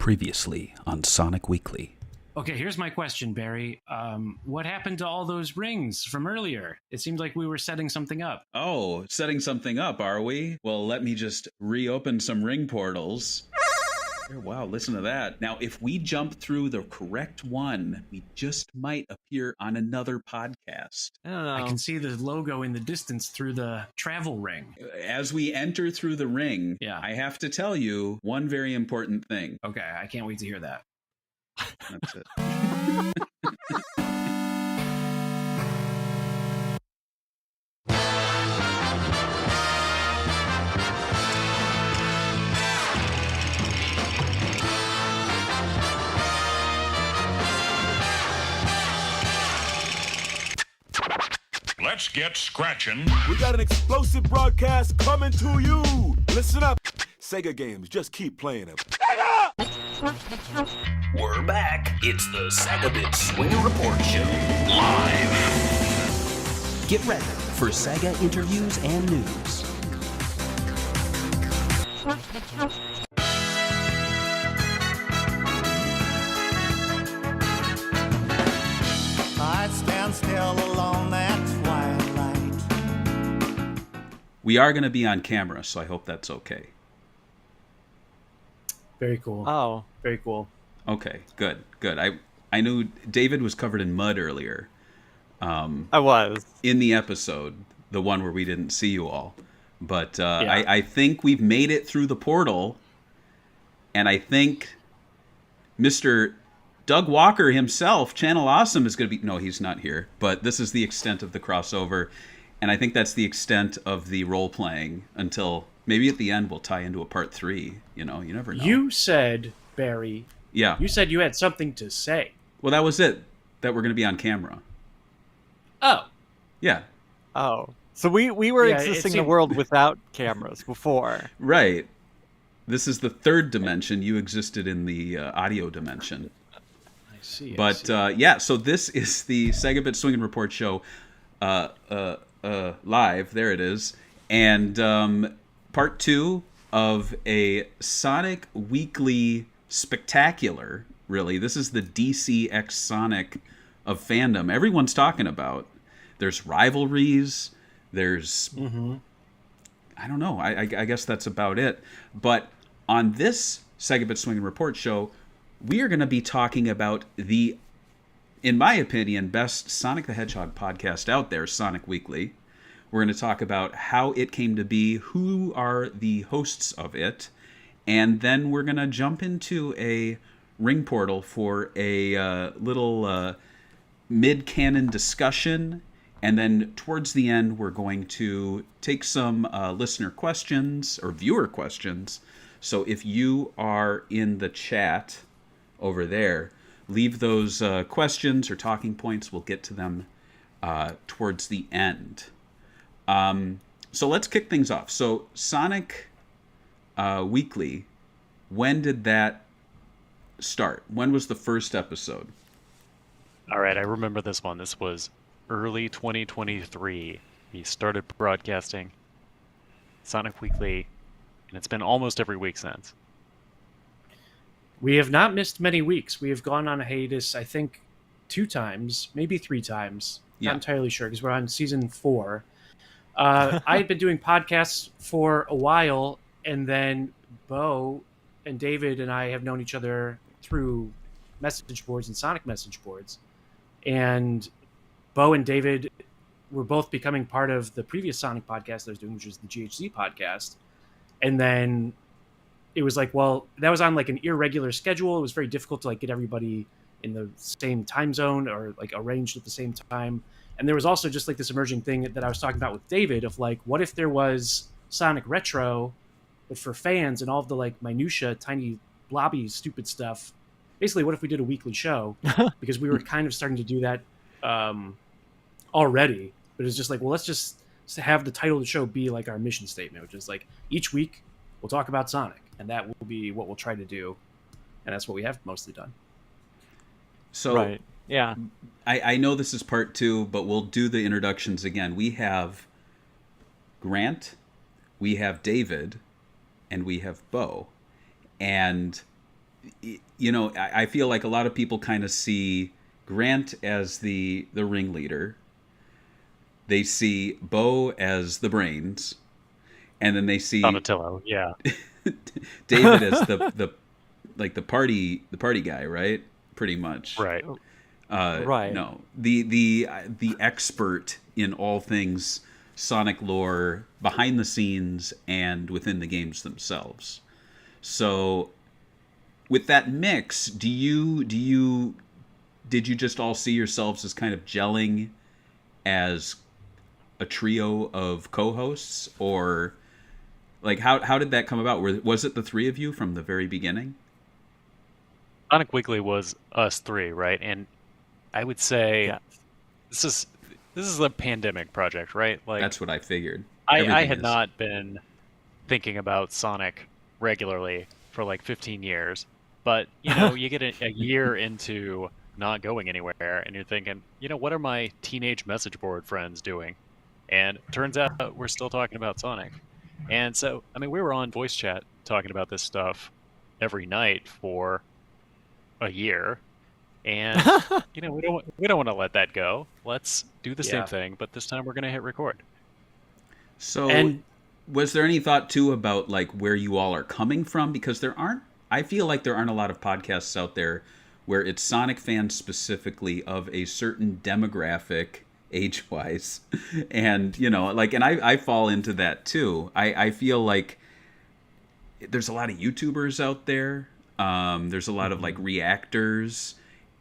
Previously on Sonic Weekly. Okay, here's my question, Barry. What happened to all those rings from earlier? It seemed like we were setting something up. Oh, setting something up, are we? Well, let me just reopen some ring portals. Wow, listen to that. Now, if we jump through the correct one, we just might appear on another podcast. I don't know. I can see the logo in the distance through the travel ring. As we enter through the ring, I have to tell you one very important thing. Okay, I can't wait to hear that. That's it. Let's get scratching. We got an explosive broadcast coming to you. Listen up. Sega games, just keep playing them. Sega! We're back. It's the SEGAbits Swingin Report Show. Live. Get ready for Sega interviews and news. I stand still alone that twilight. We are going to be on camera, so I hope that's okay. Very cool. Oh. Very cool. Okay, good. I knew David was covered in mud earlier. I was. In the episode, the one where we didn't see you all. But Yeah. I think we've made it through the portal, and I think Mr. Doug Walker himself, Channel Awesome, is going to be... No, he's not here. But this is the extent of the crossover, and I think that's the extent of the role-playing until... Maybe at the end we'll tie into a part 3. You know, you never know. You said, Barry... Yeah. You said you had something to say. Well, that was it. That we're going to be on camera. Oh. Yeah. Oh. So we were Yeah, existing in a world without cameras before. Right. This is the third dimension. You existed in the audio dimension. I see. But yeah, so this is the SEGAbits Swingin Report Show live. There it is. And part 2 of a Sonic Weekly spectacular, really. This is the DCX Sonic of fandom. Everyone's talking about. There's rivalries. There's... I don't know. I guess that's about it. But on this SEGAbits Swingin Report Show, we are going to be talking about the, in my opinion, best Sonic the Hedgehog podcast out there, Sonic Weekly. We're going to talk about how it came to be, who are the hosts of it, and then we're going to jump into a ring portal for a little mid-canon discussion, and then towards the end we're going to take some listener questions, or viewer questions. So if you are in the chat over there, leave those questions or talking points. We'll get to them towards the end. So let's kick things off. So Sonic Weekly, when did that start? When was the first episode? All right, I remember this one. This was early 2023. We started broadcasting Sonic Weekly, and it's been almost every week since. We have not missed many weeks. We have gone on a hiatus, I think, 2 times, maybe 3 times. Yeah. Not entirely sure, because we're on season 4. I had been doing podcasts for a while, and then Bo and David and I have known each other through message boards and Sonic message boards. And Bo and David were both becoming part of the previous Sonic podcast I was doing, which was the GHC podcast. And then it was like, well, that was on like an irregular schedule. It was very difficult to like get everybody in the same time zone or like arranged at the same time. And there was also just like this emerging thing that I was talking about with David of like, what if there was Sonic Retro, but for fans and all of the like minutia, tiny, blobby, stupid stuff. Basically, what if we did a weekly show? Because we were kind of starting to do that already. But it's just like, well, let's just have the title of the show be like our mission statement, which is like each week we'll talk about Sonic, and that will be what we'll try to do. And that's what we have mostly done. So Right. Yeah. I know this is part 2, but we'll do the introductions again. We have Grant, we have David, and we have Bo. And I feel like a lot of people kind of see Grant as the ringleader. They see Bo as the brains, and then they see Donatello, yeah. David as the party guy, right? Pretty much. Right. Right. No, the expert in all things Sonic lore behind the scenes and within the games themselves. So, with that mix, did you just all see yourselves as kind of gelling as a trio of co-hosts, or like how did that come about? Was it the three of you from the very beginning? Sonic Weekly was us three, right? And I would say Yeah. this is a pandemic project, right? Like That's what I figured. I Everything had is. not been thinking about Sonic regularly for like 15 years, but you get a year into not going anywhere, and you're thinking, what are my teenage message board friends doing? And turns out we're still talking about Sonic. And so, I mean, we were on voice chat talking about this stuff every night for a year, and we don't want to let that go. Let's do the same thing, but this time we're going to hit record. So, And- was there any thought too about like where you all are coming from? Because I feel like there aren't a lot of podcasts out there where it's Sonic fans specifically of a certain demographic, age-wise, and and I fall into that too. I feel like there's a lot of YouTubers out there. There's a lot of like reactors,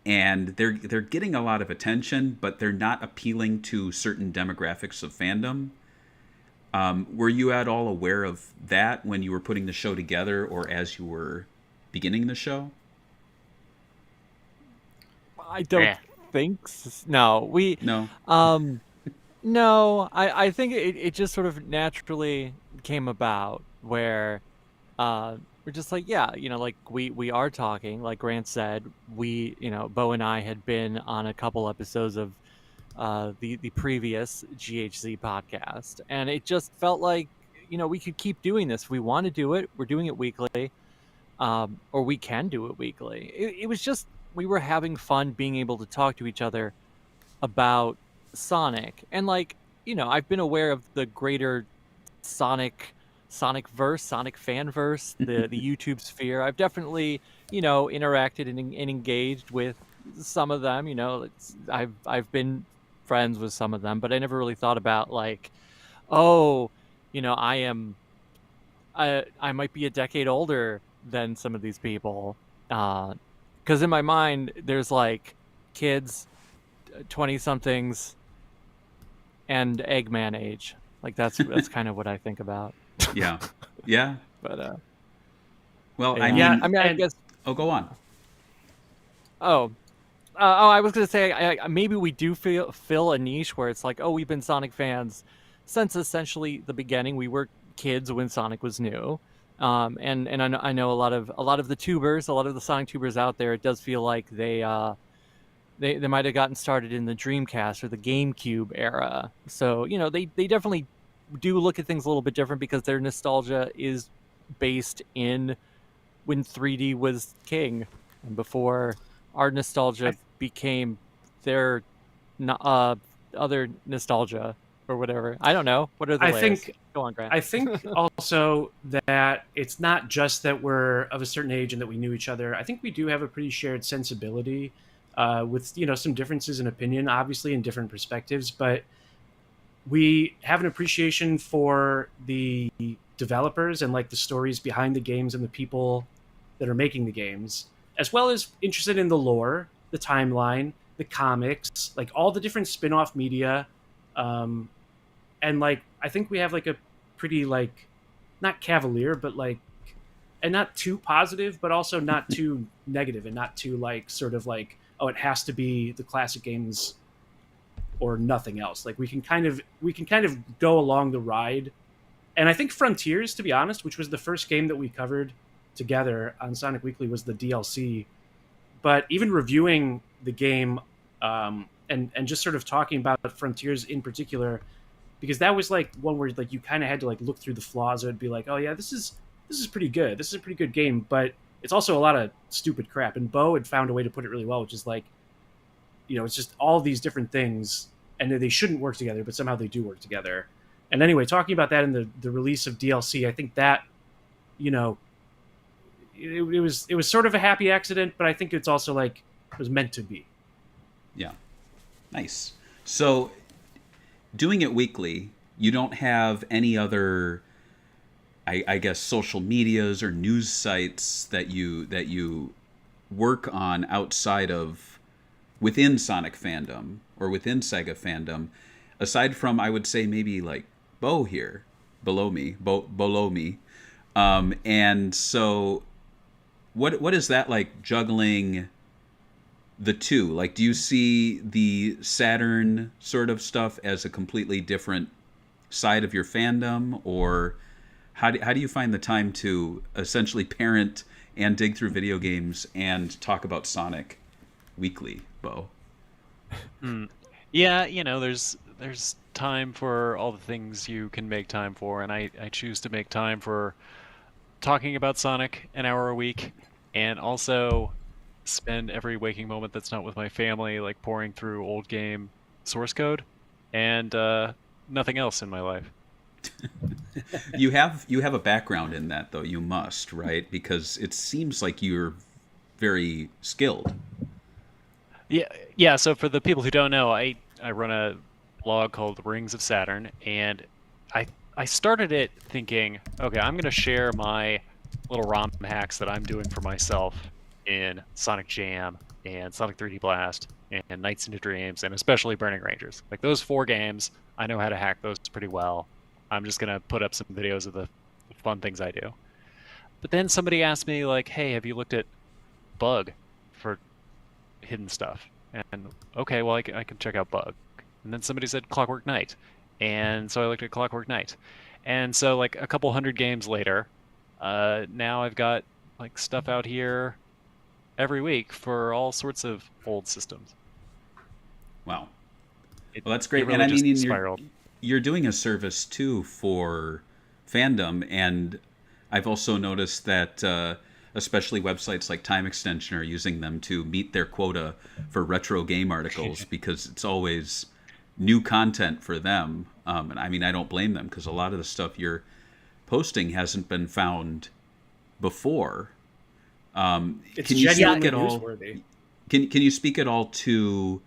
and they're getting a lot of attention, but they're not appealing to certain demographics of fandom. Were you at all aware of that when you were putting the show together, or as you were beginning the show? I don't think no. No. No, I think it just sort of naturally came about where we're just like, like we are talking, like Grant said, Bo and I had been on a couple episodes of the previous GHZ podcast, and it just felt like we could keep doing this. We want to do it. We're doing it weekly, or we can do it weekly. It was just we were having fun being able to talk to each other about Sonic, and I've been aware of the greater Sonic verse, Sonic fanverse, the YouTube sphere. I've definitely interacted and engaged with some of them. I've been friends with some of them, but I never really thought about I might be a decade older than some of these people, because in my mind there's like kids, 20-somethings, and Eggman age. Like that's kind of what I think about. Yeah. But well, yeah. I mean, I guess. Oh, go on. I was gonna say maybe we do fill a niche where it's like, we've been Sonic fans since essentially the beginning. We were kids when Sonic was new, and I know a lot of the tubers, a lot of the Sonic tubers out there. It does feel like they might have gotten started in the Dreamcast or the GameCube era. So they definitely do look at things a little bit different because their nostalgia is based in when 3D was king and before our nostalgia became their other nostalgia or whatever. I don't know. What are the layers? Go on, Grant. I think also that it's not just that we're of a certain age and that we knew each other. I think we do have a pretty shared sensibility with some differences in opinion, obviously, in different perspectives, but we have an appreciation for the developers and like the stories behind the games and the people that are making the games, as well as interested in the lore, the timeline, the comics, like all the different spin-off media. And like, I think we have like a pretty like, not cavalier, but like, and not too positive, but also not too negative and not too like, sort of like, oh, it has to be the classic games or nothing else. Like we can kind of go along the ride. And I think Frontiers, to be honest, which was the first game that we covered together on Sonic Weekly, was the DLC. But even reviewing the game and just sort of talking about Frontiers in particular, because that was like one where like you kind of had to like look through the flaws. It would be like, oh yeah, this is pretty good. This is a pretty good game. But it's also a lot of stupid crap. And Bo had found a way to put it really well, which is like, it's just all these different things, and they shouldn't work together, but somehow they do work together. And anyway, talking about that in the release of DLC, I think that, it was sort of a happy accident, but I think it's also like it was meant to be. Yeah. Nice. So doing it weekly, you don't have any other, I guess, social medias or news sites that you work on outside of within Sonic fandom or within Sega fandom, aside from, I would say, maybe like Bo here below me. And so what is that like, juggling the two? Like, do you see the Saturn sort of stuff as a completely different side of your fandom, or how do you find the time to essentially parent and dig through video games and talk about Sonic weekly, Bo? Yeah, there's time for all the things you can make time for, and I choose to make time for talking about Sonic an hour a week, and also spend every waking moment that's not with my family like pouring through old game source code, and nothing else in my life. You have a background in that, though. You must, right? Because it seems like you're very skilled. Yeah. So for the people who don't know, I run a blog called Rings of Saturn, and I started it thinking, okay, I'm going to share my little ROM hacks that I'm doing for myself in Sonic Jam and Sonic 3D Blast and Nights into Dreams, and especially Burning Rangers. Like, those 4 games, I know how to hack those pretty well. I'm just going to put up some videos of the fun things I do. But then somebody asked me, like, hey, have you looked at Bug for hidden stuff? And okay, well, I can check out Bug. And then somebody said Clockwork Knight. And so I looked at Clockwork Knight. And so, like, a couple hundred games later, now I've got like stuff out here every week for all sorts of old systems. Wow. Well, that's great. Really, and I mean, spiraled. You're doing a service too for fandom, and I've also noticed that especially websites like Time Extension are using them to meet their quota for retro game articles because it's always new content for them. And I mean, I don't blame them, because a lot of the stuff you're posting hasn't been found before. Can you speak at all? Can you speak at all to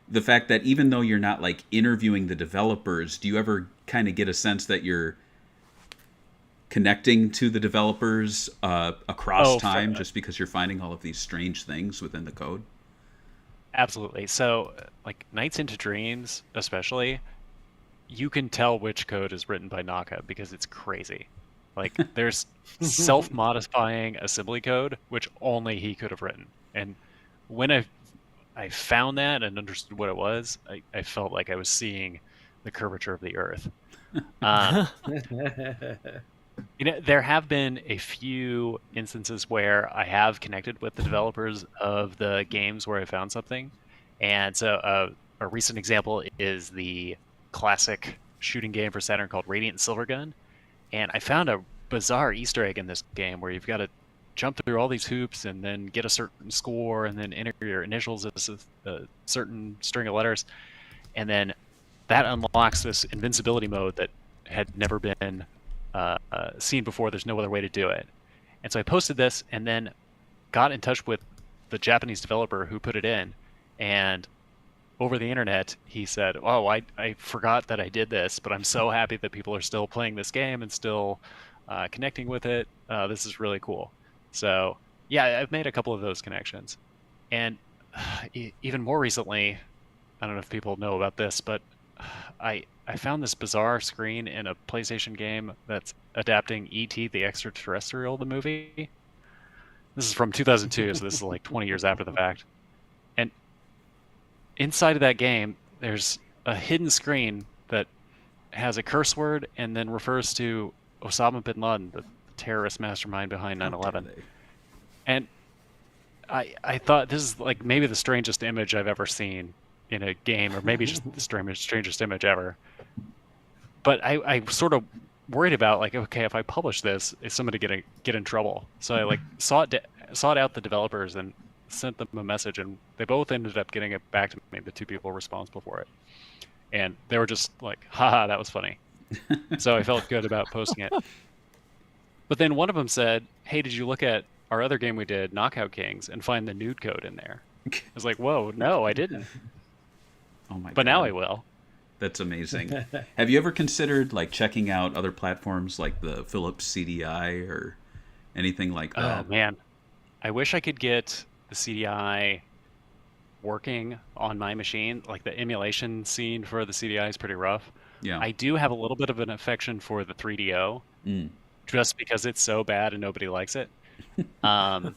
the fact that even though you're not like interviewing the developers, do you ever kind of get a sense that you're connecting to the developers across time, just because you're finding all of these strange things within the code? Absolutely. So, like, Nights into Dreams, especially, you can tell which code is written by Naka because it's crazy. Like, there's self-modifying assembly code, which only he could have written. And when I found that and understood what it was, I felt like I was seeing the curvature of the Earth. There have been a few instances where I have connected with the developers of the games where I found something. And so a recent example is the classic shooting game for Saturn called Radiant Silvergun. And I found a bizarre Easter egg in this game where you've got to jump through all these hoops and then get a certain score and then enter your initials as a certain string of letters. And then that unlocks this invincibility mode that had never been seen before. There's no other way to do it. And so I posted this and then got in touch with the Japanese developer who put it in. And over the internet, he said, oh, I forgot that I did this, but I'm so happy that people are still playing this game and still connecting with it. This is really cool. So, yeah, I've made a couple of those connections. And even more recently, I don't know if people know about this, but I found this bizarre screen in a PlayStation game that's adapting E.T. the Extraterrestrial, the movie. This is from 2002, so this is like 20 years after the fact. And inside of that game, there's a hidden screen that has a curse word and then refers to Osama bin Laden, the terrorist mastermind behind 9/11. And I thought this is like maybe the strangest image I've ever seen in a game, or maybe just the strangest image ever. But I sort of worried about like, okay, if I publish this, is somebody gonna get in trouble? So I like sought out the developers and sent them a message, and they both ended up getting it back to me, the two people responsible for it, and they were just like, haha, that was funny. So I felt good about posting it. But then one of them said, hey, did you look at our other game we did, Knockout Kings, and find the nude code in there? I was like, whoa, no, I didn't. Oh my god. But now I will. That's amazing. Have you ever considered like checking out other platforms like the Philips CDI or anything like that? Oh man, I wish I could get the CDI working on my machine. Like the emulation scene for the CDI is pretty rough. Yeah. I do have a little bit of an affection for the 3DO, just because it's so bad and nobody likes it. I've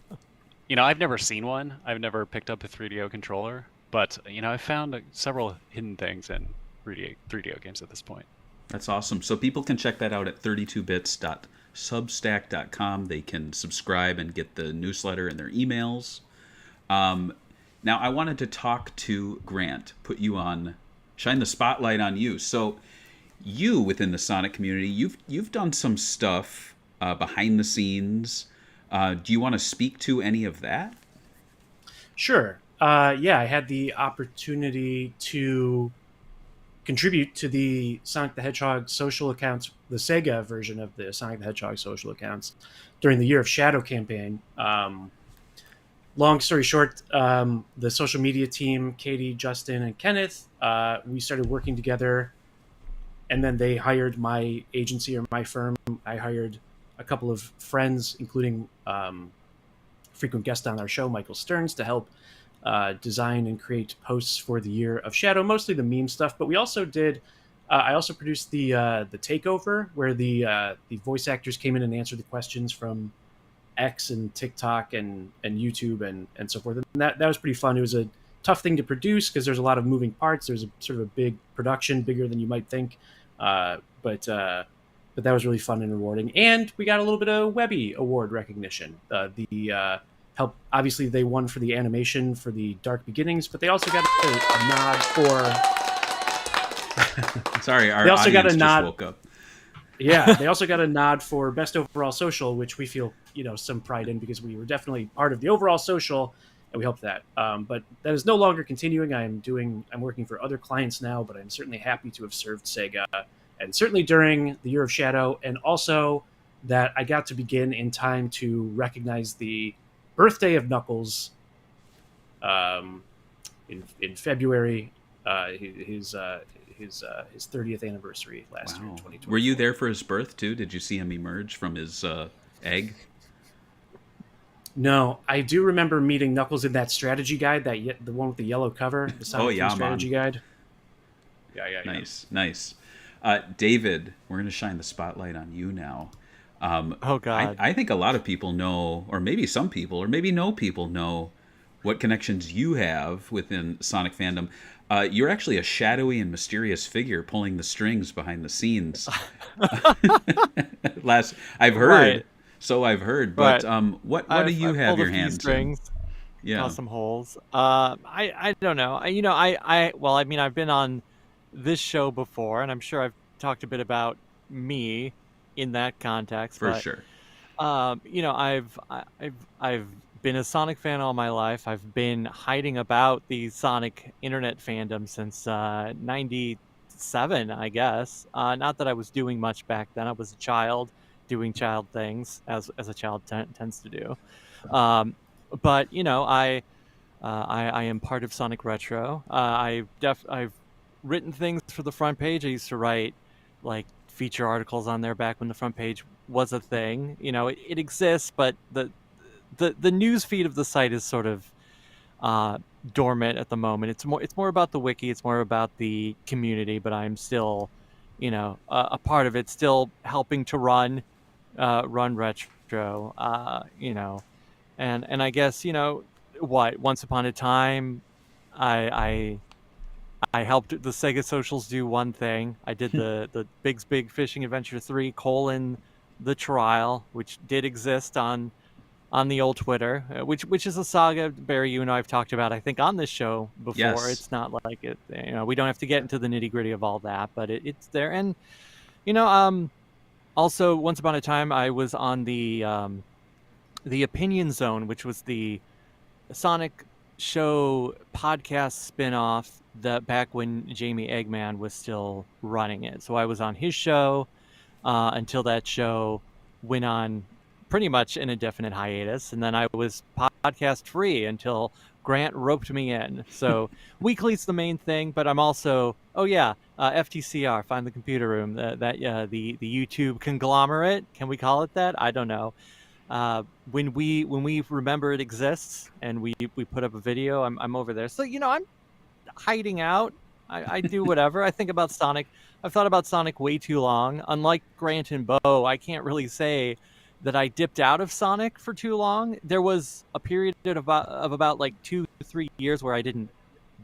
never seen one. I've never picked up a 3DO controller, but I've found several hidden things in 3DO games at this point. That's awesome. So people can check that out at 32bits.substack.com. They can subscribe and get the newsletter in their emails. Now, I wanted to talk to Grant, shine the spotlight on you. So you, within the Sonic community, you've done some stuff behind the scenes. Do you want to speak to any of that? Sure. I had the opportunity to contribute to the Sonic the Hedgehog social accounts, the Sega version of the Sonic the Hedgehog social accounts during the Year of Shadow campaign. Long story short, the social media team, Katie, Justin, and Kenneth, we started working together, and then they hired my agency or my firm. I hired a couple of friends, including frequent guest on our show, Michael Stearns, to help design and create posts for the Year of Shadow, mostly the meme stuff. But we also did. I also produced the takeover, where the voice actors came in and answered the questions from X and TikTok and YouTube and so forth. And that was pretty fun. It was a tough thing to produce because there's a lot of moving parts. There's a sort of a big production, bigger than you might think. But that was really fun and rewarding. And we got a little bit of Webby Award recognition. Help, obviously they won for the animation for the Dark Beginnings, but they also got a nod for. Sorry, our they also got a audience nod. just woke up. Yeah, they also got a nod for Best Overall Social, which we feel some pride in because we were definitely part of the overall social, and we hope that. But that is no longer continuing. I'm working for other clients now, but I'm certainly happy to have served Sega, and certainly during the Year of Shadow, and also that I got to begin in time to recognize the birthday of Knuckles in February, his 30th anniversary last year in 2020. Were you there for his birth too? Did you see him emerge from his egg? No, I do remember meeting Knuckles in that strategy guide, the one with the yellow cover, the Sonic strategy guide. Yeah. Nice. David, we're going to shine the spotlight on you now. Oh God! I think a lot of people know, or maybe some people, or maybe no people know what connections you have within Sonic fandom. You're actually a shadowy and mysterious figure pulling the strings behind the scenes. I've heard, but what do you have your hands strings? In? Yeah, some holes. I don't know. I've been on this show before, and I'm sure I've talked a bit about me in that context. For sure. I've been a Sonic fan all my life. I've been hiding about the Sonic internet fandom since '97, I guess. Not that I was doing much back then. I was a child doing child things, as a child tends to do. But I am part of Sonic Retro. I've written things for the front page. I used to write like feature articles on there back when the front page was a thing. It exists, but the news feed of the site is sort of dormant at the moment. It's more about the wiki. It's more about the community. But I'm still, a part of it. Still helping to run retro. And I guess once upon a time, I helped the Sega socials do one thing. I did the Big's Big Fishing Adventure 3 : The Trial, which did exist on the old Twitter, which is a saga, Barry, you and I have talked about, I think, on this show before. Yes. It's not like it, we don't have to get into the nitty gritty of all that, but it's there. And, Also, once upon a time, I was on the Opinion Zone, which was the Sonic show podcast spin-off that back when Jamie Eggman was still running it. So I was on his show until that show went on pretty much an indefinite hiatus, and then I was podcast free until Grant roped me in. So weekly's the main thing, but I'm also FTCR, Find the Computer Room, the YouTube conglomerate. Can we call it that? I don't know. When we remember it exists and we put up a video, I'm over there. So I'm hiding out. I do whatever. I think about Sonic. I've thought about Sonic way too long. Unlike Grant and Bo, I can't really say that I dipped out of Sonic for too long. There was a period of about like 2-3 years where I didn't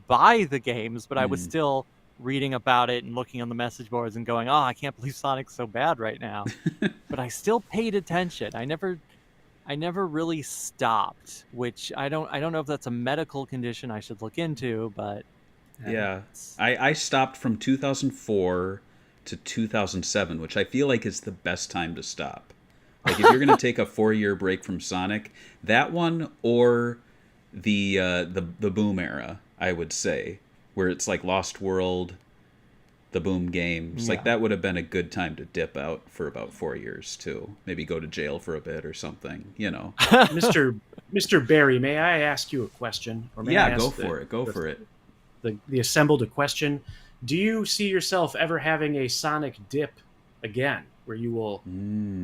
buy the games, but I was still reading about it and looking on the message boards and going, "Oh, I can't believe Sonic's so bad right now." But I still paid attention. I never really stopped, which I don't know if that's a medical condition I should look into, but yeah, I stopped from 2004 to 2007, which I feel like is the best time to stop. Like, if you're going to take a 4-year break from Sonic, that one or the Boom era, I would say, where it's like Lost World, the Boom games, like that would have been a good time to dip out for about 4 years too. Maybe go to jail for a bit or something, Mr. Barry, may I ask you a question? Or may I ask go for it. The assembled a question. Do you see yourself ever having a Sonic dip again, where you will,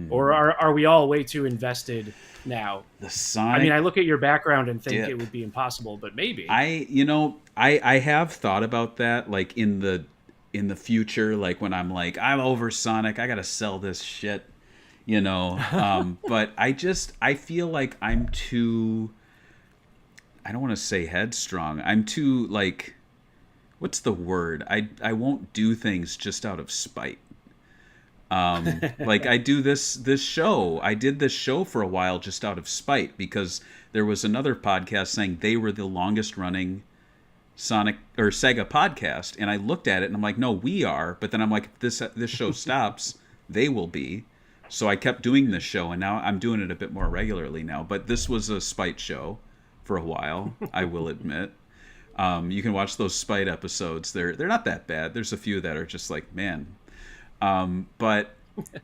or are we all way too invested now? The Sonic. I mean, I look at your background and think dip. It would be impossible, but maybe. I have thought about that, like in the future, like when I'm like, I'm over Sonic, I gotta sell this shit, but I feel like I'm too, I don't want to say headstrong. I'm too, like, what's the word? I won't do things just out of spite. Like I do this show. I did this show for a while just out of spite because there was another podcast saying they were the longest running Sonic or Sega podcast, and I looked at it and I'm like, no, we are. But then I'm like, if this show stops, they will be. So I kept doing this show, and now I'm doing it a bit more regularly now. But this was a spite show for a while, I will admit. You can watch those spite episodes. They're not that bad. There's a few that are just like, man. But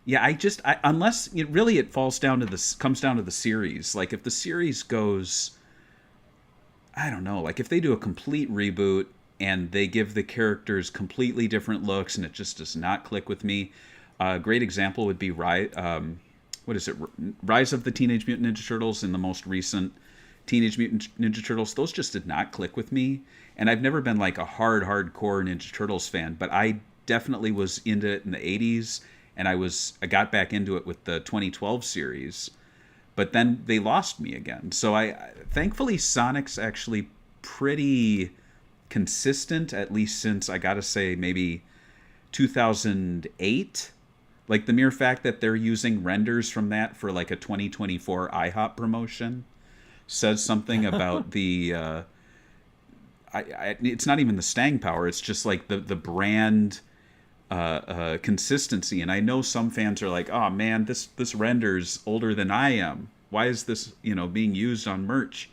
yeah, unless it falls down to comes down to the series. Like if the series goes, I don't know, like if they do a complete reboot and they give the characters completely different looks and it just does not click with me. A great example would be Rise of the Teenage Mutant Ninja Turtles and the most recent Teenage Mutant Ninja Turtles. Those just did not click with me. And I've never been like a hardcore Ninja Turtles fan, but I definitely was into it in the 80s, and I got back into it with the 2012 series, but then they lost me again. So thankfully Sonic's actually pretty consistent, at least since, I gotta say, maybe 2008. Like the mere fact that they're using renders from that for like a 2024 IHOP promotion says something about the it's not even the staying power, it's just like the brand consistency. And I know some fans are like, oh man, this render's older than I am, why is this being used on merch?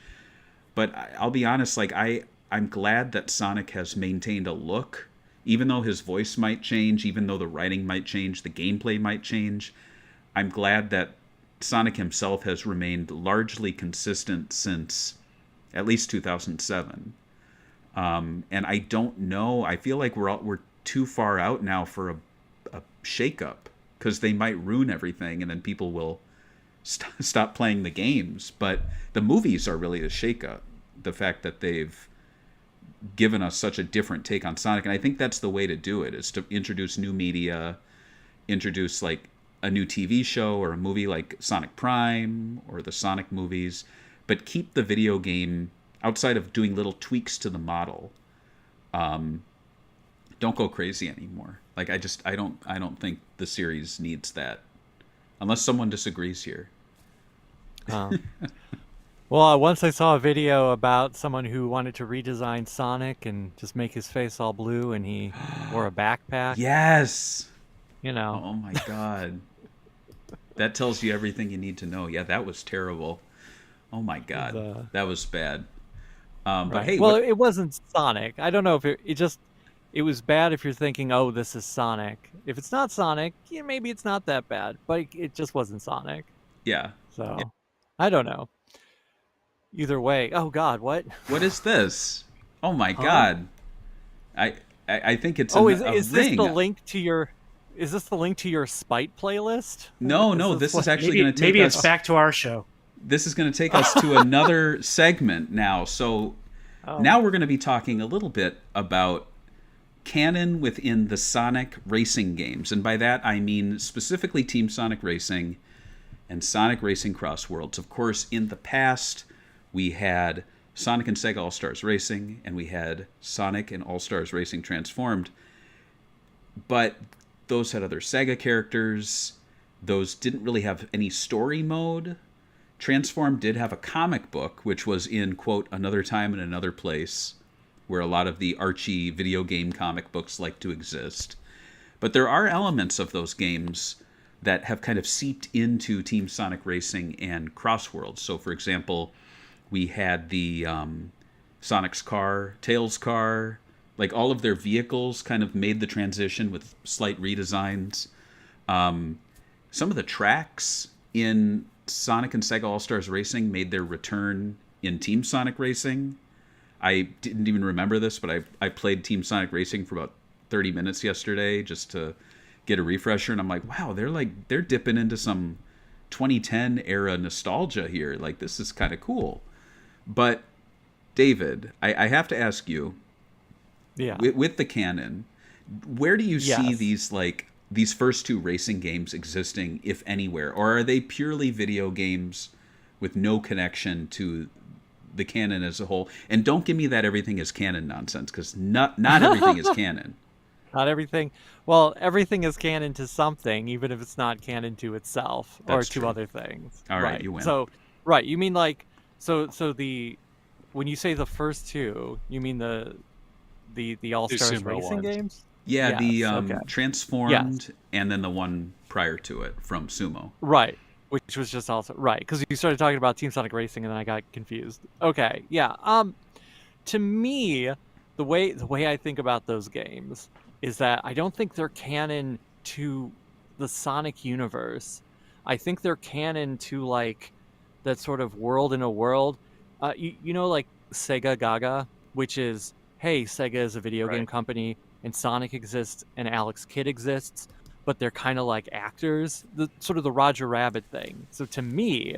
But I'll be honest, like I'm glad that Sonic has maintained a look, even though his voice might change, even though the writing might change, the gameplay might change. I'm glad that Sonic himself has remained largely consistent since at least 2007. And I don't know, I feel like we're too far out now for a shakeup, because they might ruin everything and then people will stop playing the games. But the movies are really a shakeup. The fact that they've given us such a different take on Sonic, and I think that's the way to do it, is to introduce new media, introduce like a new TV show or a movie like Sonic Prime or the Sonic movies, but keep the video game outside of doing little tweaks to the model. Don't go crazy anymore. Like I don't think the series needs that, unless someone disagrees here. Well, once I saw a video about someone who wanted to redesign Sonic and just make his face all blue, and he wore a backpack. Yes. Oh my god. That tells you everything you need to know. Yeah, that was terrible. Oh my god, that was bad. But Right. hey, Well, it wasn't Sonic. I don't know if it was bad if you're thinking, oh, this is Sonic. If it's not Sonic, yeah, maybe it's not that bad. But it just wasn't Sonic. yeah. So I don't know. Either way, oh God, what? What is this? Oh my Huh? god. I think it's Oh, a is this ring. the link to your? Is this the link to your Spite playlist? No, this is actually going to take maybe us. it's back to our show. This is going to take us to another segment now. So now we're going to be talking a little bit about canon within the Sonic racing games. And by that, I mean specifically Team Sonic Racing and Sonic Racing Cross Worlds. Of course, in the past, we had Sonic and Sega All-Stars Racing, and we had Sonic and All-Stars Racing Transformed. But those had other Sega characters. Those didn't really have any story mode. Transform did have a comic book, which was in, quote, Another Time and Another Place, where a lot of the Archie video game comic books like to exist. But there are elements of those games that have kind of seeped into Team Sonic Racing and Cross Worlds. So, for example, we had the Sonic's car, Tails' car, like all of their vehicles kind of made the transition with slight redesigns. Some of the tracks in Sonic and Sega All-Stars Racing made their return in Team Sonic Racing. I didn't even remember this, but I played Team Sonic Racing for about 30 minutes yesterday just to get a refresher, and I'm like, wow, they're dipping into some 2010 era nostalgia here. Like, this is kind of cool. But David, I have to ask you, with the canon, where do you see these first two racing games existing, if anywhere, or are they purely video games with no connection to the canon as a whole? And don't give me that everything is canon nonsense, because not everything is canon. Not everything. Well, everything is canon to something, even if it's not canon to itself or to other things. All right, you win. So, you mean like when you say the first two, you mean the All-Stars Racing games? Yeah, the Transformed and then the one prior to it from Sumo. Right, which was just also right, because you started talking about Team Sonic Racing and then I got confused. Okay, yeah. To me, the way I think about those games is that I don't think they're canon to the Sonic universe. I think they're canon to like that sort of world in a world. You know, like Sega Gaga, which is, hey, Sega is a video game company and Sonic exists and Alex Kidd exists, but they're kind of like actors, the sort of the Roger Rabbit thing. So to me,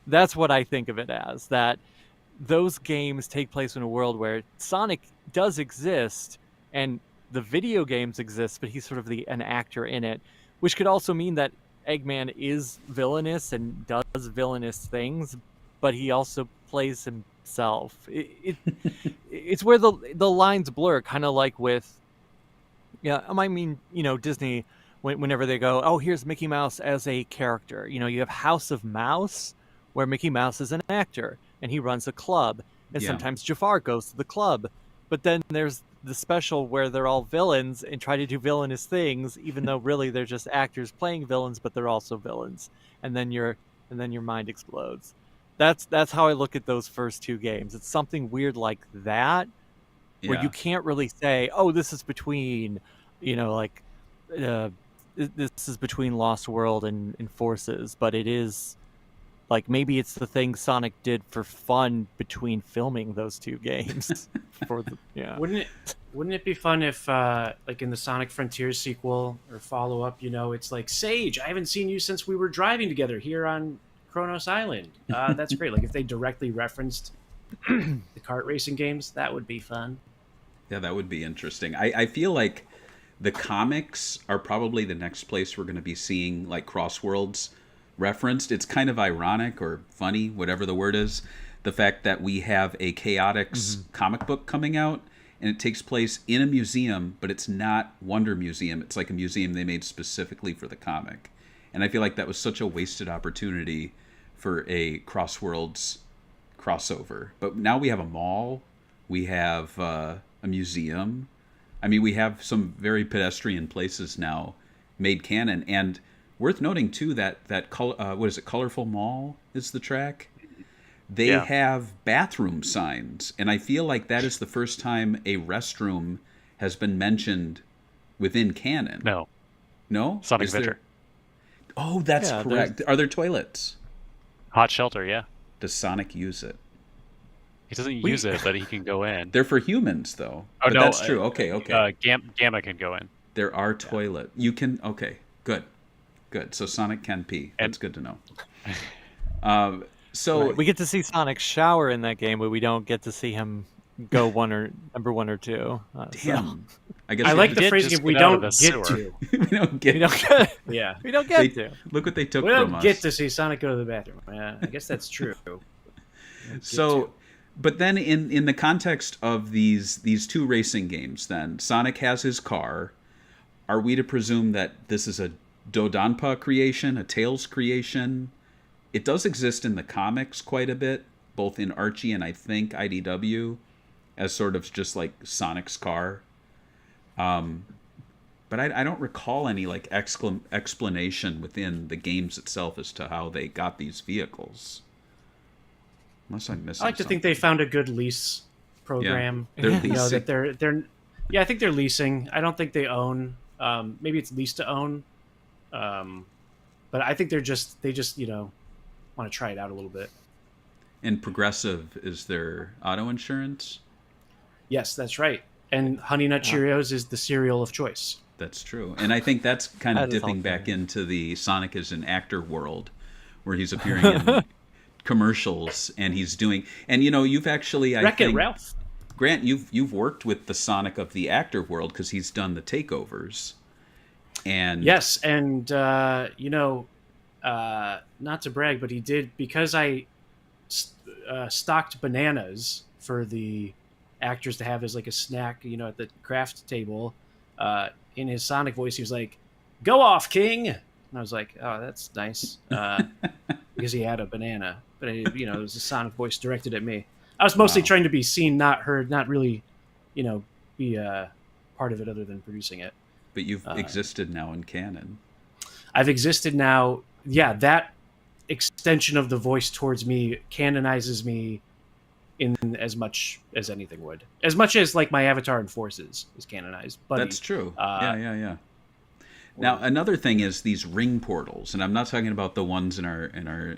that's what I think of it as, that those games take place in a world where Sonic does exist and the video games exist, but he's sort of an actor in it, which could also mean that Eggman is villainous and does villainous things, but he also plays himself. It's where the lines blur, kind of like with, I mean, Disney, whenever they go, oh, here's Mickey Mouse as a character. You have House of Mouse, where Mickey Mouse is an actor, and he runs a club, and sometimes Jafar goes to the club. But then there's the special where they're all villains and try to do villainous things, even though really they're just actors playing villains, but they're also villains. And then your mind explodes. That's how I look at those first two games. It's something weird like that, where you can't really say, oh, this is between, this is between Lost World and Forces, but it is like maybe it's the thing Sonic did for fun between filming those two games. Wouldn't it be fun if like in the Sonic Frontiers sequel or follow up, it's like, Sage, I haven't seen you since we were driving together here on Kronos Island. That's great. Like if they directly referenced the kart racing games, that would be fun. Yeah, that would be interesting. I feel like the comics are probably the next place we're going to be seeing like Cross Worlds referenced. It's kind of ironic or funny, whatever the word is, the fact that we have a Chaotix comic book coming out, and it takes place in a museum, but it's not Wonder Museum. It's like a museum they made specifically for the comic. And I feel like that was such a wasted opportunity for a Cross Worlds crossover. But now we have a mall, we have a museum. I mean, we have some very pedestrian places now made canon. And Worth noting too that what is it? Colorful Mall is the track. They Yeah. have bathroom signs, and I feel like that is the first time a restroom has been mentioned within canon. No? Sonic Is there- Adventure. Oh, that's Yeah, correct. Are there toilets? Hot Shelter, yeah. Does Sonic use it? He doesn't use it, but he can go in. They're for humans, though. Oh, But no, that's true. Okay. Gamma can go in. There are toilet. You can. Okay. Good. So Sonic can pee. That's good to know. So We get to see Sonic shower in that game, but we don't get to see him go number 1 or 2. damn. I guess I we like have the did phrasing. just We get out don't of the get sewer. to. we don't get. We don't get, Yeah. we don't they- get to. Look what they took We from don't us. get to see Sonic go to the bathroom. Yeah, I guess that's true. So, but then in the context of these two racing games, then Sonic has his car. Are we to presume that this is a Dodonpa creation, a Tails creation? It does exist in the comics quite a bit, both in Archie and I think IDW, as sort of just like Sonic's car. But I don't recall any like explanation within the games itself as to how they got these vehicles. Unless I'm missing. I like to think they found a good lease program. They're You know leasing. that they're. Yeah, I think they're leasing. I don't think they own. Maybe it's lease to own. But I think they just want to try it out a little bit. And Progressive is their auto insurance. Yes, that's right. And Honey Nut Cheerios is the cereal of choice. That's true. And I think that's kind of That is dipping all back fair. into the Sonic as an actor world, where he's appearing in commercials and he's doing. And you've actually, I Wreck-It think, Ralph. Grant, you've worked with the Sonic of the actor world because he's done the takeovers. And Yes, and not to brag, but he did, because I stocked bananas for the actors to have as like a snack, at the craft table. In his Sonic voice, he was like, "Go off, King!" And I was like, "Oh, that's nice," because he had a banana. But it was a Sonic voice directed at me. I was mostly Wow. trying to be seen, not heard, not really, be part of it other than producing it. But you've existed now in canon. I've existed now. Yeah, that extension of the voice towards me canonizes me in as much as anything would. As much as like my avatar in Forces is canonized. Buddy. That's true. Uh, Yeah. Now another thing is these ring portals, and I'm not talking about the ones in our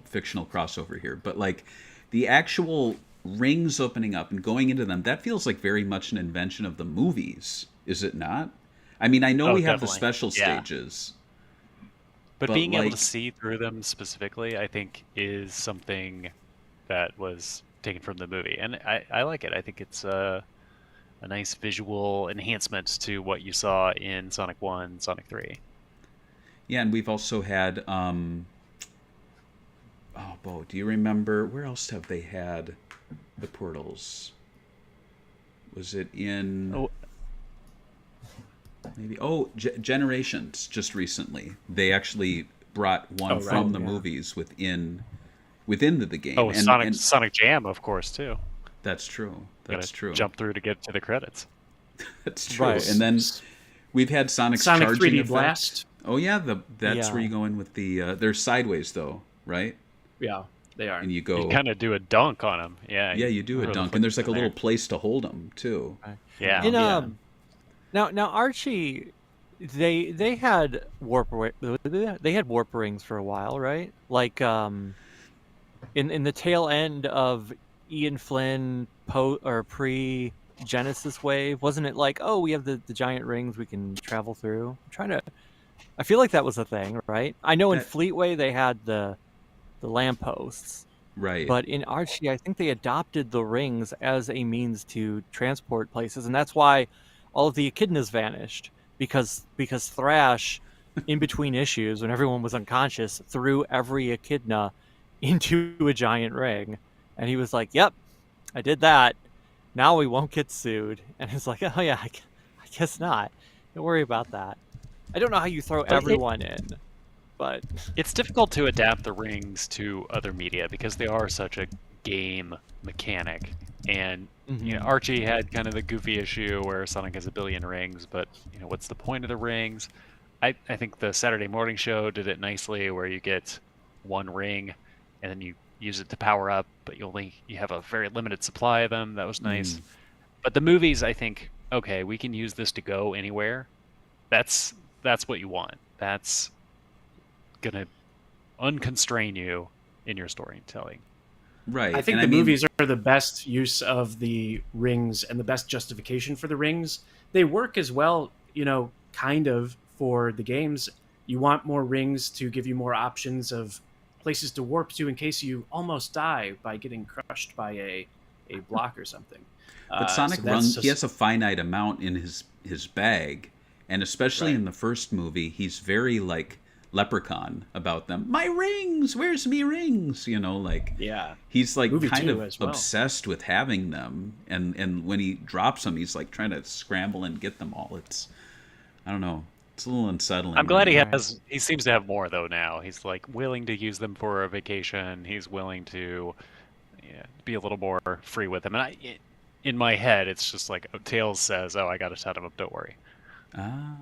fictional crossover here, but like the actual rings opening up and going into them. That feels like very much an invention of the movies, is it not? I mean, I know we have the definitely. special Yeah. stages. But being able like- to see through them specifically, I think, is something that was taken from the movie, and I like it. I think it's a nice visual enhancement to what you saw in Sonic 1, Sonic 3. Yeah, and we've also had Bo, do you remember where else have they had the portals? Was it in maybe Generations just recently? They actually brought one from the movies within the game. Oh, and Sonic Jam, of course, too. That's true. That's Gotta true. Jump through to get to the credits. That's true. Right. And then we've had Sonic's Sonic charging 3D effect. Blast. Oh yeah, that's Yeah. where you go in with the. They're sideways though, right? Yeah, they are. And you go. You kind of do a dunk on them. Yeah. Yeah, you do a throw the dunk, and there's like a foot in little place to hold them too. there. Yeah. In Yeah. now Archie, they had warp rings for a while, right? Like in the tail end of Ian Flynn pre Genesis wave, wasn't it like, oh, we have the giant rings we can travel through? I feel like that was a thing, right? I know in That- Fleetway they had the lampposts, Right. but in Archie I think they adopted the rings as a means to transport places, and that's why all of the echidnas vanished, because Thrash, in between issues when everyone was unconscious, threw every echidna into a giant ring, and he was like, "Yep, I did that. Now we won't get sued." And it's like, "Oh yeah, I guess not. Don't worry about that." I don't know how you throw everyone in, but It's difficult to adapt the rings to other media because they are such a game mechanic. And Archie had kind of the goofy issue where Sonic has a billion rings, but what's the point of the rings? I think the Saturday morning show did it nicely, where you get one ring, and then you use it to power up, but you have a very limited supply of them. That was nice. But the movies, I think, okay, we can use this to go anywhere. That's what you want. That's gonna unconstrain you in your storytelling. Right. I think and the movies are the best use of the rings and the best justification for the rings. They work as well, kind of for the games. You want more rings to give you more options of places to warp to in case you almost die by getting crushed by a block or something. But Sonic he has a finite amount in his bag, and especially in the first movie, he's very like Leprechaun about them. My rings, where's me rings? He's like Movie kind 2 of as well. obsessed with having them, and when he drops them, he's like trying to scramble and get them all. I don't know. It's a little unsettling. I'm glad he seems to have more though now. He's like willing to use them for a vacation. He's willing to be a little more free with them. And in my head, it's just like Tails says, "Oh, I got to set him up. Don't worry." Oh,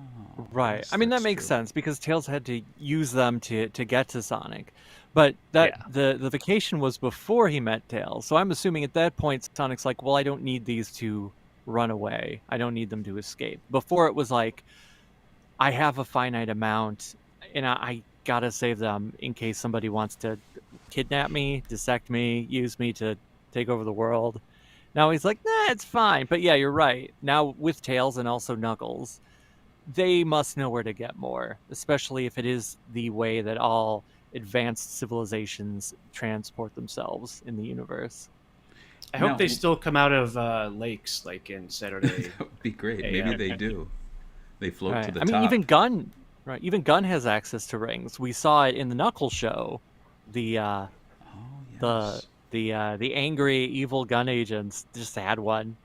Right. yes, I mean, that that's makes true. sense because Tails had to use them to get to Sonic. But the vacation was before he met Tails. So I'm assuming at that point Sonic's like, well, I don't need these to run away. I don't need them to escape. Before it was like, I have a finite amount and I gotta save them in case somebody wants to kidnap me, dissect me, use me to take over the world. Now he's like, nah, it's fine. But yeah, you're right. Now with Tails and also Knuckles, they must know where to get more, especially if it is the way that all advanced civilizations transport themselves in the universe. I hope No. they still come out of lakes, like in Saturday. That would be great. Yeah. Maybe they do. They float Right. to the I mean, top. even Gun, right? Even Gun has access to rings. We saw it in the Knuckles show. The yes. the angry evil gun agents just had one,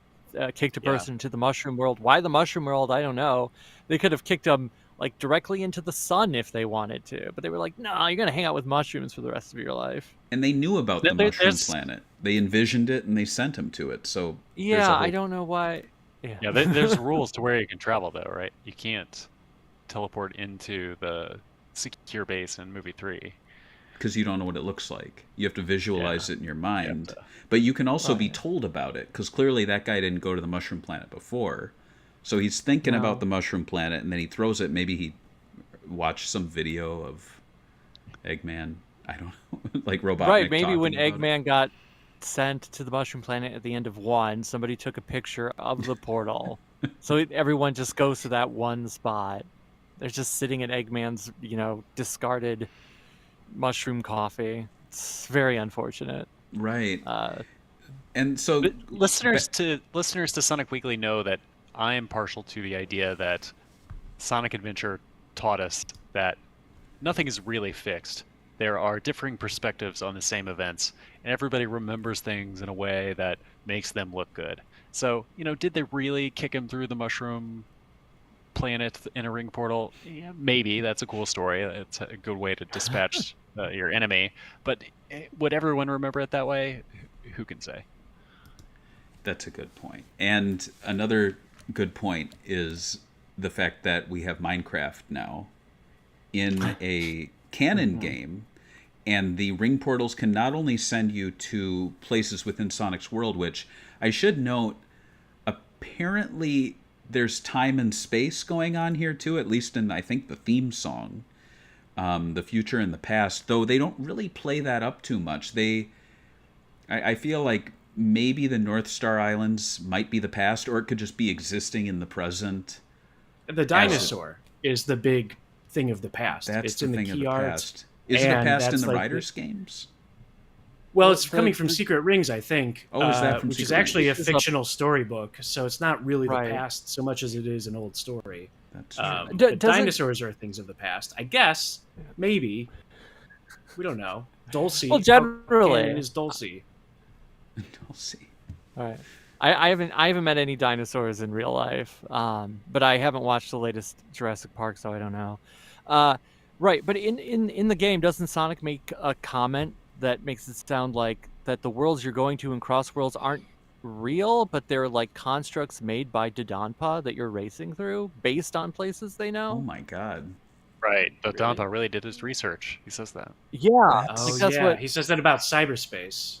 kicked a person into the mushroom world. Why the mushroom world? I don't know. They could have kicked them like directly into the sun if they wanted to, but they were like, no, you're gonna hang out with mushrooms for the rest of your life. And they knew about the mushroom there's- planet. They envisioned it and they sent him to it. So there's a Yeah, I whole- don't know why. Yeah, there's rules to where you can travel though, right? You can't teleport into the secure base in movie 3. because you don't know what it looks like. You have to visualize it in your mind. to- But you can also be told about it, because clearly that guy didn't go to the mushroom planet before. So he's thinking No. about the mushroom planet, and then he throws it. Maybe he watched some video of Eggman. I don't know, like Robotnik. Right, maybe when talking about it. Eggman got sent to the mushroom planet at the end of 1, somebody took a picture of the portal. So everyone just goes to that one spot. They're just sitting in Eggman's, discarded mushroom coffee. It's very unfortunate. Right. And so But listeners to Sonic Weekly know that I am partial to the idea that Sonic Adventure taught us that nothing is really fixed. There are differing perspectives on the same events, and everybody remembers things in a way that makes them look good. So, did they really kick him through the mushroom planet in a ring portal? Yeah, maybe. That's a cool story. It's a good way to dispatch your enemy. But would everyone remember it that way? Who can say? That's a good point. And another good point is the fact that we have Minecraft now in a canon game, and the ring portals can not only send you to places within Sonic's world, which I should note, apparently there's time and space going on here too, at least in, I think, the theme song, the future and the past, though they don't really play that up too much. I feel like maybe the North Star Islands might be the past, or it could just be existing in the present. The dinosaur is the big thing of the past. That's it's the in thing the of key the art. past. Is it a and past in that's the like Riders games? Well, it's The- coming from the- Secret Rings, I think. Oh, is that from which is Secret actually a Rings? It's a- fictional storybook, so it's not really Right. the past so much as it is an old story. That's true. But does it- dinosaurs are things of the past, I guess. Maybe we don't know. Dulcie. Well, generally. canon is Dulcie. We'll see. All right. I haven't met any dinosaurs in real life, but I haven't watched the latest Jurassic Park, so I don't know. Right, but in the game, doesn't Sonic make a comment that makes it sound like that the worlds you're going to in Cross Worlds aren't real, but they're like constructs made by Dodonpa that you're racing through based on places they Oh know? my god. Right. But Donpa really did his research. He says that. Yeah, Oh that's yeah, what. he says that about cyberspace.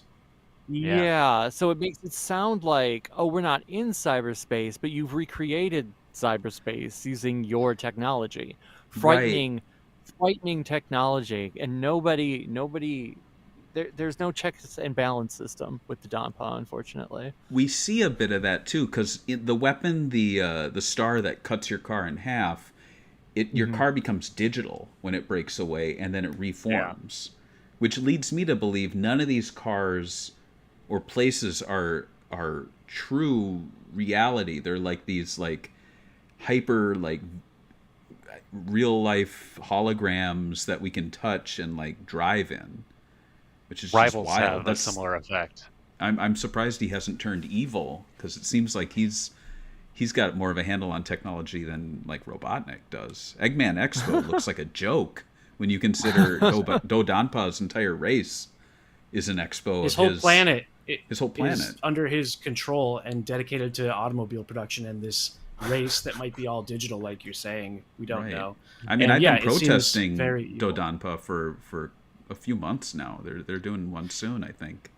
Yeah. Yeah, so it makes it sound like, oh, we're not in cyberspace, but you've recreated cyberspace using your technology. Right. Frightening technology, and there's no checks and balance system with the Donpa, unfortunately. We see a bit of that too, because the weapon, the star that cuts your car in half, your car becomes digital when it breaks away, and then it reforms, which leads me to believe none of these cars or places are true reality. They're like these like hyper like real life holograms that we can touch and like drive in, which is Rivals just wild. have a similar effect. I'm surprised he hasn't turned evil, because it seems like he's got more of a handle on technology than like Robotnik does. Eggman Expo looks like a joke when you consider Donpa's entire race is an expo. His of whole planet. His whole planet is under his control and dedicated to automobile production and this race that might be all digital, like you're saying. We don't know. I mean, I've been protesting very Donpa for a few months now. They're doing one soon, I think.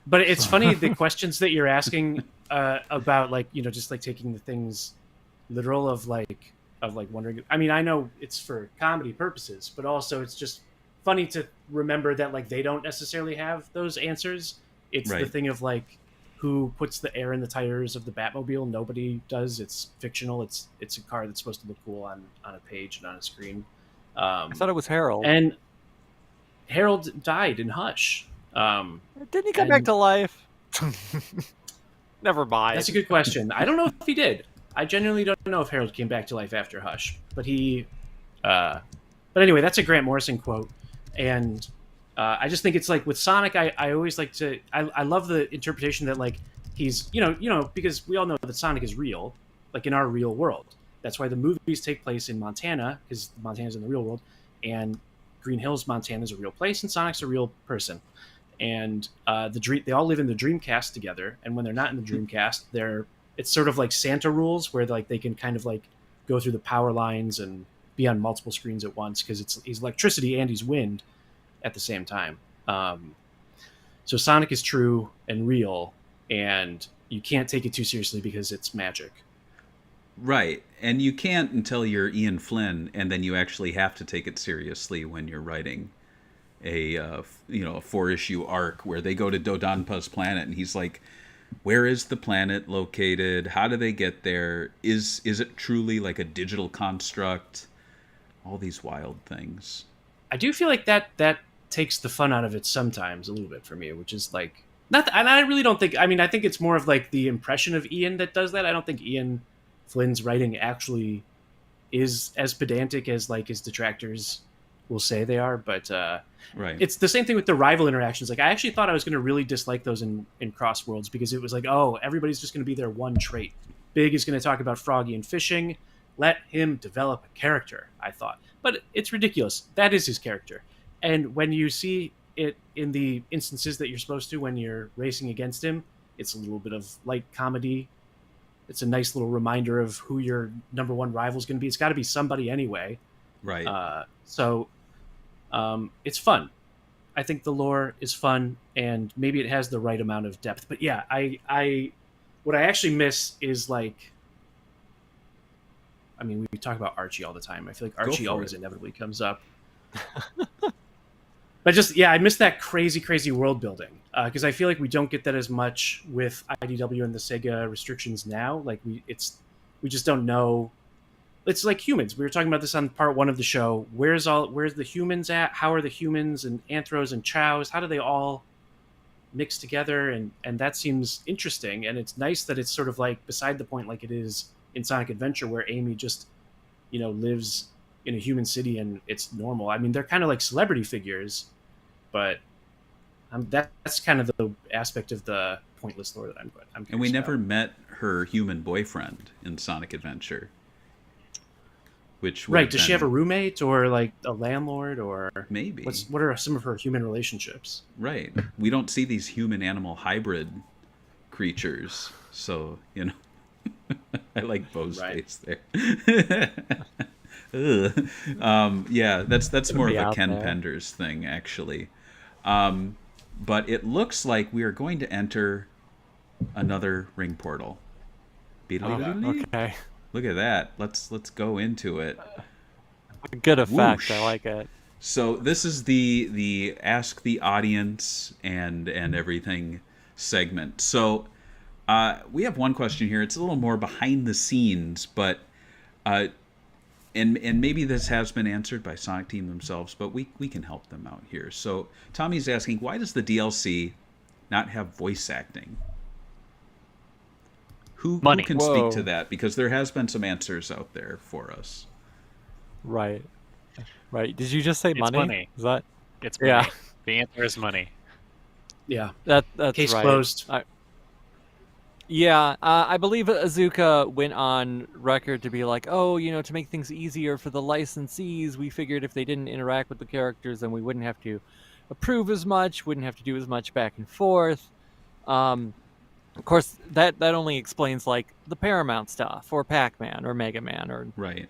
But it's funny the questions that you're asking about, like, you know, just like taking the things literal of like wondering. I mean, I know it's for comedy purposes, but also it's just funny to remember that like they don't necessarily have those answers. It's the thing of like who puts the air in the tires of the Batmobile. Nobody does. It's fictional. It's a car that's supposed to look cool on a page and on a screen. I thought it was Harold. And Harold died in Hush. Didn't he come back to life? Never mind. That's a good question. I don't know if he did. I genuinely don't know if Harold came back to life after Hush, but he. But anyway, that's a Grant Morrison quote, and I just think it's like with Sonic. I always like to. I love the interpretation that like he's you know because we all know that Sonic is real, like in our real world. That's why the movies take place in Montana, because Montana's in the real world, and Green Hills, Montana is a real place, and Sonic's a real person. And they all live in the Dreamcast together. And when they're not in the Dreamcast, it's sort of like Santa rules, where like they can kind of like go through the power lines and be on multiple screens at once, because he's electricity and he's wind at the same time. So Sonic is true and real, and you can't take it too seriously because it's magic. Right. And you can't until you're Ian Flynn, and then you actually have to take it seriously when you're writing a 4-issue arc where they go to Dodonpa's planet, and he's like, where is the planet located? How do they get there? Is it truly like a digital construct? All these wild things. I do feel like that takes the fun out of it sometimes a little bit for me, which is like and I really don't think. I mean, I think it's more of like the impression of Ian that does that. I don't think Ian Flynn's writing actually is as pedantic as like his detractors will say they are, but right. It's the same thing with the rival interactions. Like I actually thought I was going to really dislike those in Cross Worlds, because it was like, oh, everybody's just going to be their one trait. Big is going to talk about Froggy and fishing. Let him develop a character, I thought. But it's ridiculous. That is his character. And when you see it in the instances that you're supposed to when you're racing against him, it's a little bit of light comedy. It's a nice little reminder of who your number one rival is going to be. It's got to be somebody anyway. Right. So it's fun. I think the lore is fun, and maybe it has the right amount of depth. But yeah, what I actually miss is like, I mean, we talk about Archie all the time. I feel like Archie always inevitably comes up. But just, yeah, I miss that crazy world building, because I feel like we don't get that as much with IDW and the Sega restrictions now. Like we just don't know. It's like humans. We were talking about this on part 1 of the show. Where's the humans at? How are the humans and Anthros and Chows? How do they all mix together? And that seems interesting. And it's nice that it's sort of like beside the point, like it is in Sonic Adventure, where Amy just, lives in a human city and it's normal. I mean, they're kind of like celebrity figures, but that's kind of the aspect of the pointless lore that I'm and we never about. met her human boyfriend in Sonic Adventure. Right? Does she have a roommate or like a landlord, or maybe? What are some of her human relationships? Right. We don't see these human-animal hybrid creatures, so I like Bo's face there. Ugh. Yeah, that's more of Be a out Ken there. Penders thing, actually. But it looks like we are going to enter another ring portal. Beedly-doodly? Okay. Look at that. Let's go into it. Good effect. Whoosh. I like it. So this is the ask the audience and everything segment. So we have one question here. It's a little more behind the scenes, but and maybe this has been answered by Sonic Team themselves, but we can help them out here. So Tommy's asking, why does the DLC not have voice acting? Who can speak to that? Because there has been some answers out there for us. Right. Right. Did you just say It's money? money. Is that? It's money. Yeah. The answer is money. Yeah. That's Case right. closed. I believe Azuka went on record to be like, oh, to make things easier for the licensees, we figured if they didn't interact with the characters, then we wouldn't have to approve as much, wouldn't have to do as much back and forth. Of course, that only explains like the Paramount stuff, or Pac-Man, or Mega Man, or Right.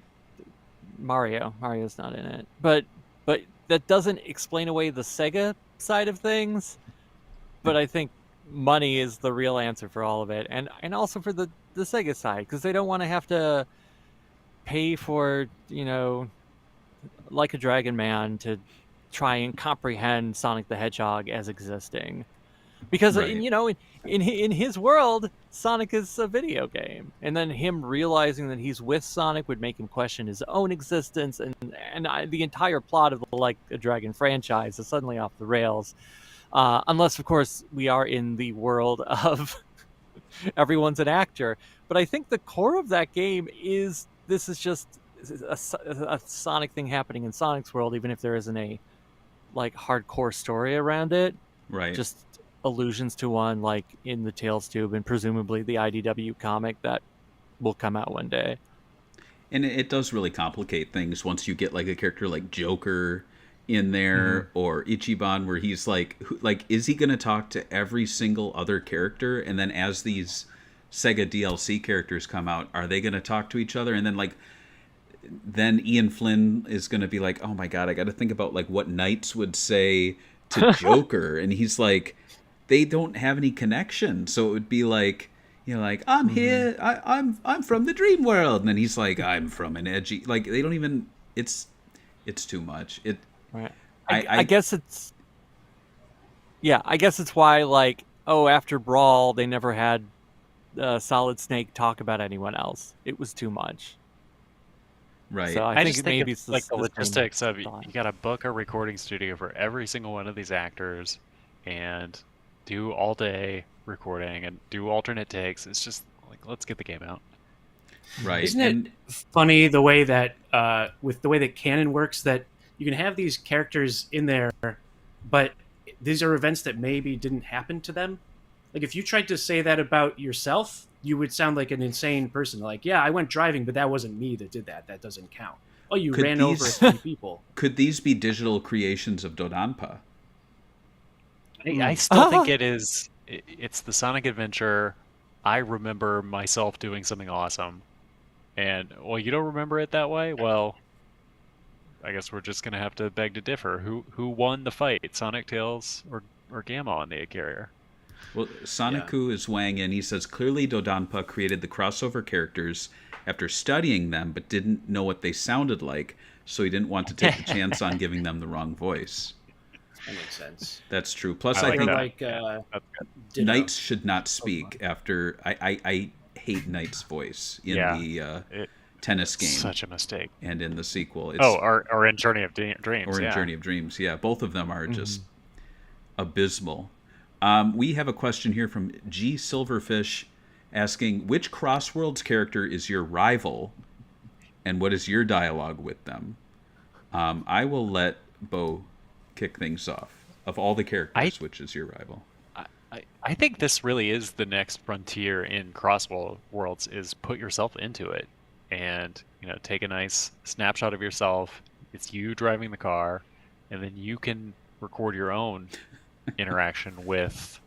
Mario. Mario's not in it, but that doesn't explain away the Sega side of things. But I think money is the real answer for all of it, and also for the Sega side, because they don't want to have to pay for like a Dragon Man to try and comprehend Sonic the Hedgehog as existing, because Right. in his world, Sonic is a video game, and then him realizing that he's with Sonic would make him question his own existence, and the entire plot of the Like a Dragon franchise is suddenly off the rails. Unless, of course, we are in the world of everyone's an actor. But I think the core of that game is this is just a Sonic thing happening in Sonic's world, even if there isn't a like hardcore story around it. Right. Just allusions to one, like in the Tales Tube, and presumably the IDW comic that will come out one day. And it does really complicate things once you get like a character like Joker in there, or Ichiban, where he's like is he going to talk to every single other character? And then as these Sega DLC characters come out, are they going to talk to each other? And then Ian Flynn is going to be like, oh my god, I got to think about like what Knights would say to Joker. And he's like, they don't have any connection. So it would be like, I'm here, I'm from the dream world. And then he's like, I'm from an edgy, like they don't even, it's too much. Right. I guess it's why, like, after Brawl, they never had Solid Snake talk about anyone else. It was too much. Right. So I think just maybe it's like the same logistics of you thought. got to book a recording studio for every single one of these actors and do all day recording and do alternate takes. It's just like, let's get the game out. Right. Isn't it funny the way that with the way that canon works, that you can have these characters in there, but these are events that maybe didn't happen to them? Like if you tried to say that about yourself, you would sound like an insane person. Like, yeah, I went driving, but that wasn't me that did that. That doesn't count. Oh, you ran over 3 people. Could these be digital creations of Dodonpa? I still think it is. It's the Sonic adventure. I remember myself doing something awesome, and you don't remember it that way. Well, I guess we're just gonna have to beg to differ. Who won the fight, Sonic, Tails, or Gamma on the carrier? Well, Soniku is weighing in. He says, clearly Dodonpa created the crossover characters after studying them, but didn't know what they sounded like, so he didn't want to take the chance on giving them the wrong voice. That makes sense. That's true. Plus, I I think Like Knights should not speak after... I hate Knight's voice in the tennis game. Such a mistake. And in the sequel. Or in Journey of Dreams. Or in Journey of Dreams, yeah. Both of them are just abysmal. We have a question here from G. Silverfish asking, which Crossworlds character is your rival, and what is your dialogue with them? I will let Bo kick things off. Of all the characters, which is your rival? I think this really is the next frontier in Crossworlds, is put yourself into it and take a nice snapshot of yourself. It's you driving the car, and then you can record your own interaction with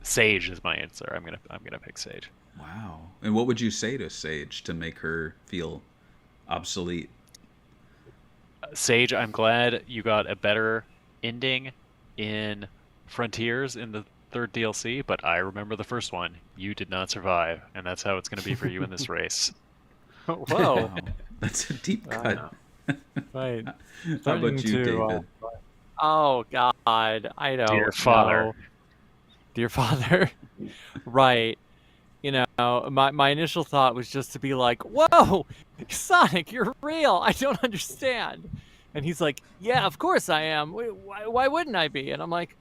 Sage is my answer. I'm gonna pick Sage. Wow. And what would you say to Sage to make her feel obsolete. Sage, I'm glad you got a better ending in Frontiers in the third DLC, but I remember the first one. You did not survive, and that's how it's going to be for you in this race. Whoa. Wow, that's a deep cut. Right. How Starting about you, to, David? Oh God, I don't Dear Father. know. Dear Father. Right. You know, my initial thought was just to be like, "Whoa, Sonic, you're real. I don't understand." And he's like, "Yeah, of course I am. Why wouldn't I be?" And I'm like,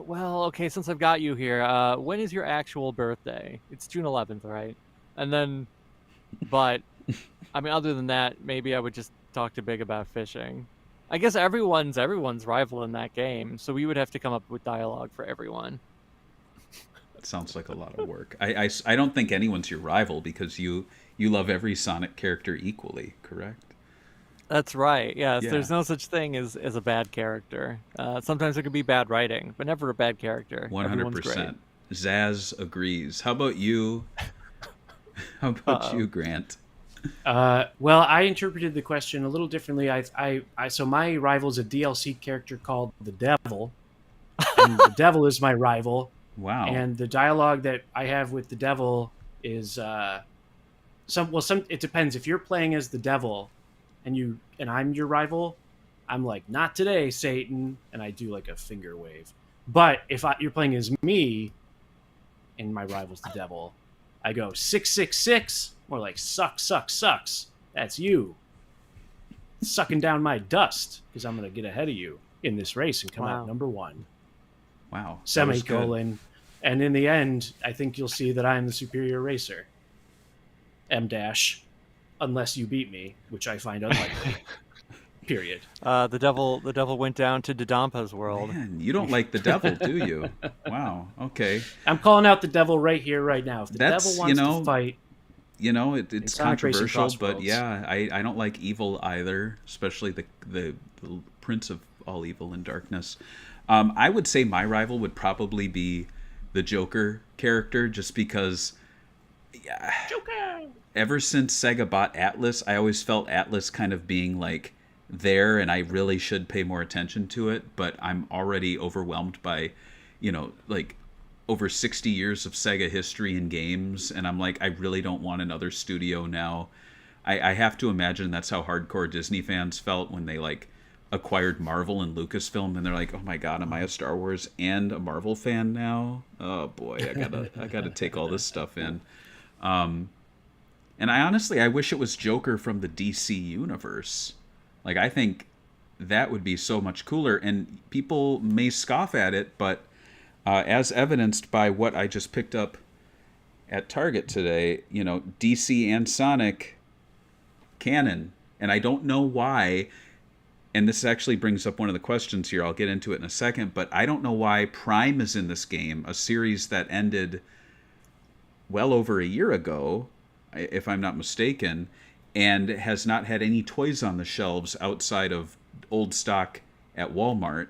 "Well, okay, since I've got you here, when is your actual birthday? It's June 11th, right?" And then, but, I mean, other than that, maybe I would just talk to Big about fishing. I guess everyone's rival in that game, so we would have to come up with dialogue for everyone. It sounds like a lot of work. I don't think anyone's your rival because you love every Sonic character equally, correct? That's right. Yes, Yeah. there's no such thing as a bad character. Sometimes there could be bad writing, but never a bad character. Everyone's great. 100%. Zaz agrees. How about you? How about you, Grant? Well, I interpreted the question a little differently. So my rival is a DLC character called the Devil, and the Devil is my rival. Wow. And the dialogue that I have with the Devil is it depends. If you're playing as the Devil, and I'm your rival, I'm like, "Not today, Satan," and I do like a finger wave. But if you're playing as me, and my rival's the Devil, I go 666, more like sucks. That's you sucking down my dust because I'm gonna get ahead of you in this race and come out number 1. Wow. Semicolon. And in the end, I think you'll see that I am the superior racer. M dash, unless you beat me, which I find unlikely. Period. The devil went down to Dodampa's world. Man, you don't like the Devil, do you? Wow. Okay. I'm calling out the Devil right here, right now. If the Devil wants to fight, it's Sonic Racing controversial, but Crossroads. yeah, I don't like evil either, especially the Prince of all evil and darkness. I would say my rival would probably be the Joker character, just because Joker. Ever since Sega bought Atlas, I always felt Atlas kind of being like there, and I really should pay more attention to it, but I'm already overwhelmed by, like over 60 years of Sega history and games, and I'm like, I really don't want another studio now. I have to imagine that's how hardcore Disney fans felt when they like acquired Marvel and Lucasfilm, and they're like, oh my god, am I a Star Wars and a Marvel fan now? Oh boy, I gotta take all this stuff in. And I wish it was Joker from the DC universe. Like, I think that would be so much cooler, and people may scoff at it, but as evidenced by what I just picked up at Target today, DC and Sonic canon, and I don't know why. And this actually brings up one of the questions here. I'll get into it in a second, but I don't know why Prime is in this game, a series that ended well over a year ago, if I'm not mistaken, and has not had any toys on the shelves outside of old stock at Walmart.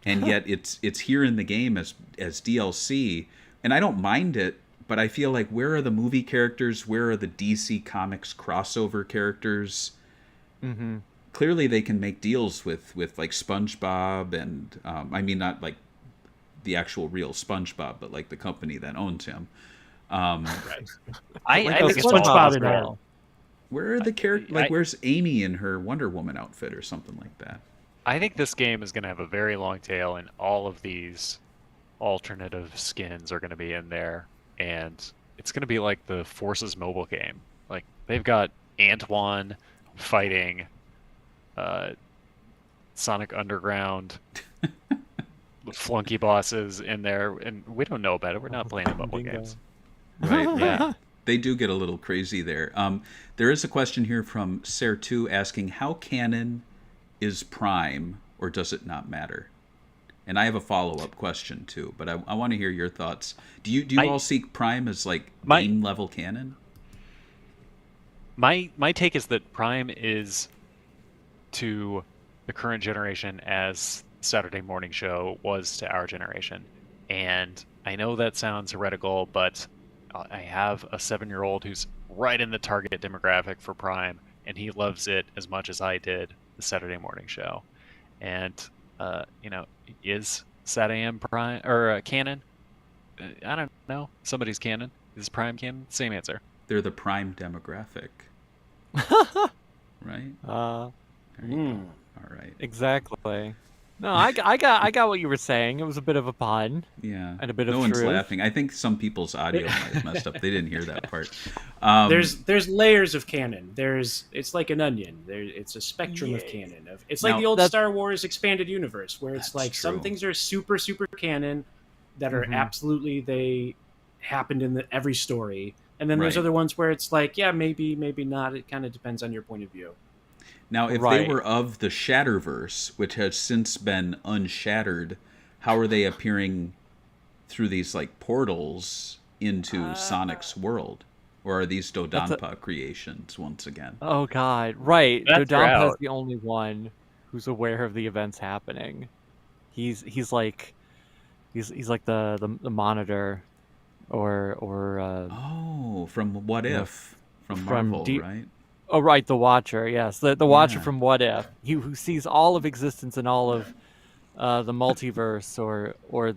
And yet it's here in the game as DLC, and I don't mind it, but I feel like, where are the movie characters? Where are the DC Comics crossover characters? Mm-hmm. Clearly they can make deals with like SpongeBob and I mean, not like the actual real SpongeBob, but like the company that owns him. Right. I think it's SpongeBob as in well. Where are the characters? Like, where's Amy in her Wonder Woman outfit or something like that? I think this game is going to have a very long tail, and all of these alternative skins are going to be in there, and it's going to be like the Forces mobile game. Like, they've got Antoine fighting Sonic Underground flunky bosses in there, and we don't know about it. We're not playing the mobile games. Right. Yeah. They do get a little crazy there. There is a question here from Ser2 asking, how canon is Prime, or does it not matter? And I have a follow-up question too, but I want to hear your thoughts. Do you all see Prime as like game level canon? My take is that Prime is to the current generation as Saturday morning show was to our generation. And I know that sounds heretical, but I have a 7-year-old who's right in the target demographic for Prime, and he loves it as much as I did the Saturday morning show. And is Sat AM Prime or canon? I don't know. Somebody's canon. Is Prime canon? Same answer. They're the prime demographic. Right? There you go. All right. Exactly. No, I got what you were saying. It was a bit of a pun. Yeah. And a bit of no one's truth. laughing. I think some people's audio might have messed up. They didn't hear that part. There's layers of canon. It's like an onion. It's a spectrum of canon. It's like Now, the old Star Wars expanded universe, where it's like some true. things are super super canon that are absolutely they happened in every story, and then there's Right. other ones where it's like, yeah, maybe not. It kind of depends on your point of view. Now, if Right. they were of the Shatterverse, which has since been unshattered, how are they appearing through these like portals into Sonic's world? Or are these Dodonpa creations once again? Oh God, right. That's Dodonpa is out. the only one who's aware of the events happening. He's like the monitor, or Oh, from What Yeah. If? From From Marvel, right? oh right, the Watcher. Yes, the Watcher Yeah. from What If. He who sees all of existence and all of the multiverse, or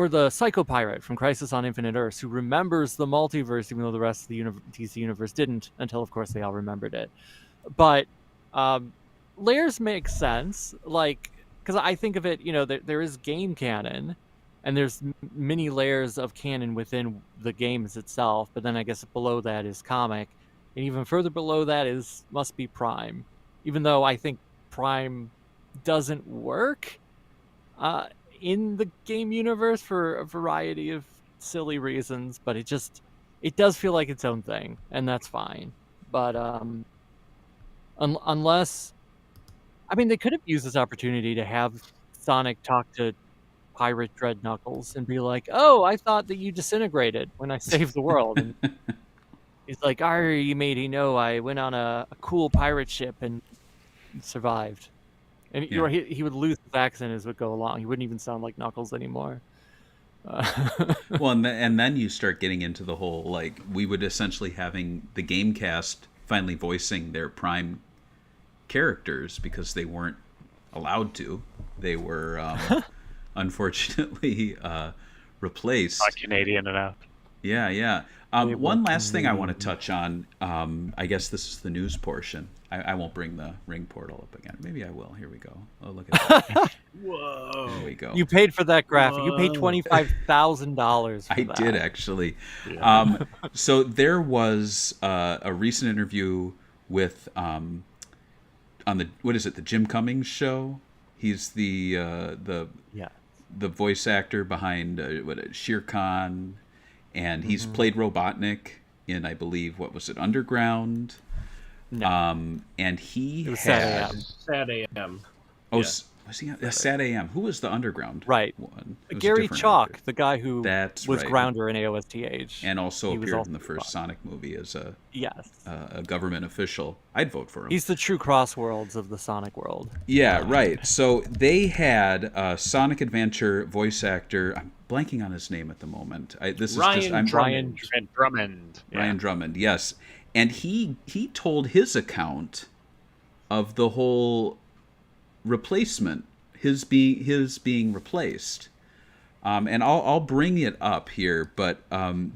the Psycho Pirate from Crisis on Infinite Earths, who remembers the multiverse even though the rest of the DC universe didn't, until of course they all remembered it. But layers make sense, like, because I think of it, there is game canon, and there's many layers of canon within the games itself. But then I guess below that is comic, and even further below that must be Prime. Even though I think Prime doesn't work in the game universe for a variety of silly reasons, but it does feel like its own thing, and that's fine. But unless, I mean, they could have used this opportunity to have Sonic talk to Pirate Dread Knuckles and be like, "Oh, I thought that you disintegrated when I saved the world." And he's like, "You matey, no, I went on a cool pirate ship and survived." And Yeah. he would lose his accent as it would go along. He wouldn't even sound like Knuckles anymore. Well, and then you start getting into the whole, like, we would essentially having the game cast finally voicing their Prime characters because they weren't allowed to. They were unfortunately replaced. Not Canadian enough. Yeah. One last thing I want to touch on. I guess this is the news portion. I won't bring the ring portal up again. Maybe I will. Here we go. Oh, look at that. Whoa! There we go. You paid for that graphic. You paid $25,000 for I that. did actually. So there was a recent interview with on the the Jim Cummings show. He's the voice actor behind Shere Khan, and he's played Robotnik in, I believe, what was it, Underground? No. And he It was had Sad AM. oh, Yeah. was he Sad AM? Who was the Underground Right. one? It was a Gary different Chalk, actor. the guy who That's was right. Grounder in AOSTH. And also He was appeared also in the first Robotnik. Sonic movie as a Yes. government official. I'd vote for him. He's the true Crossworlds of the Sonic world. Yeah, right. So they had a Sonic Adventure voice actor. I'm blanking on his name at the moment. Ryan Drummond. Drummond. Yeah. Ryan Drummond, yes. And he told his account of the whole replacement, his being replaced. And I'll bring it up here, but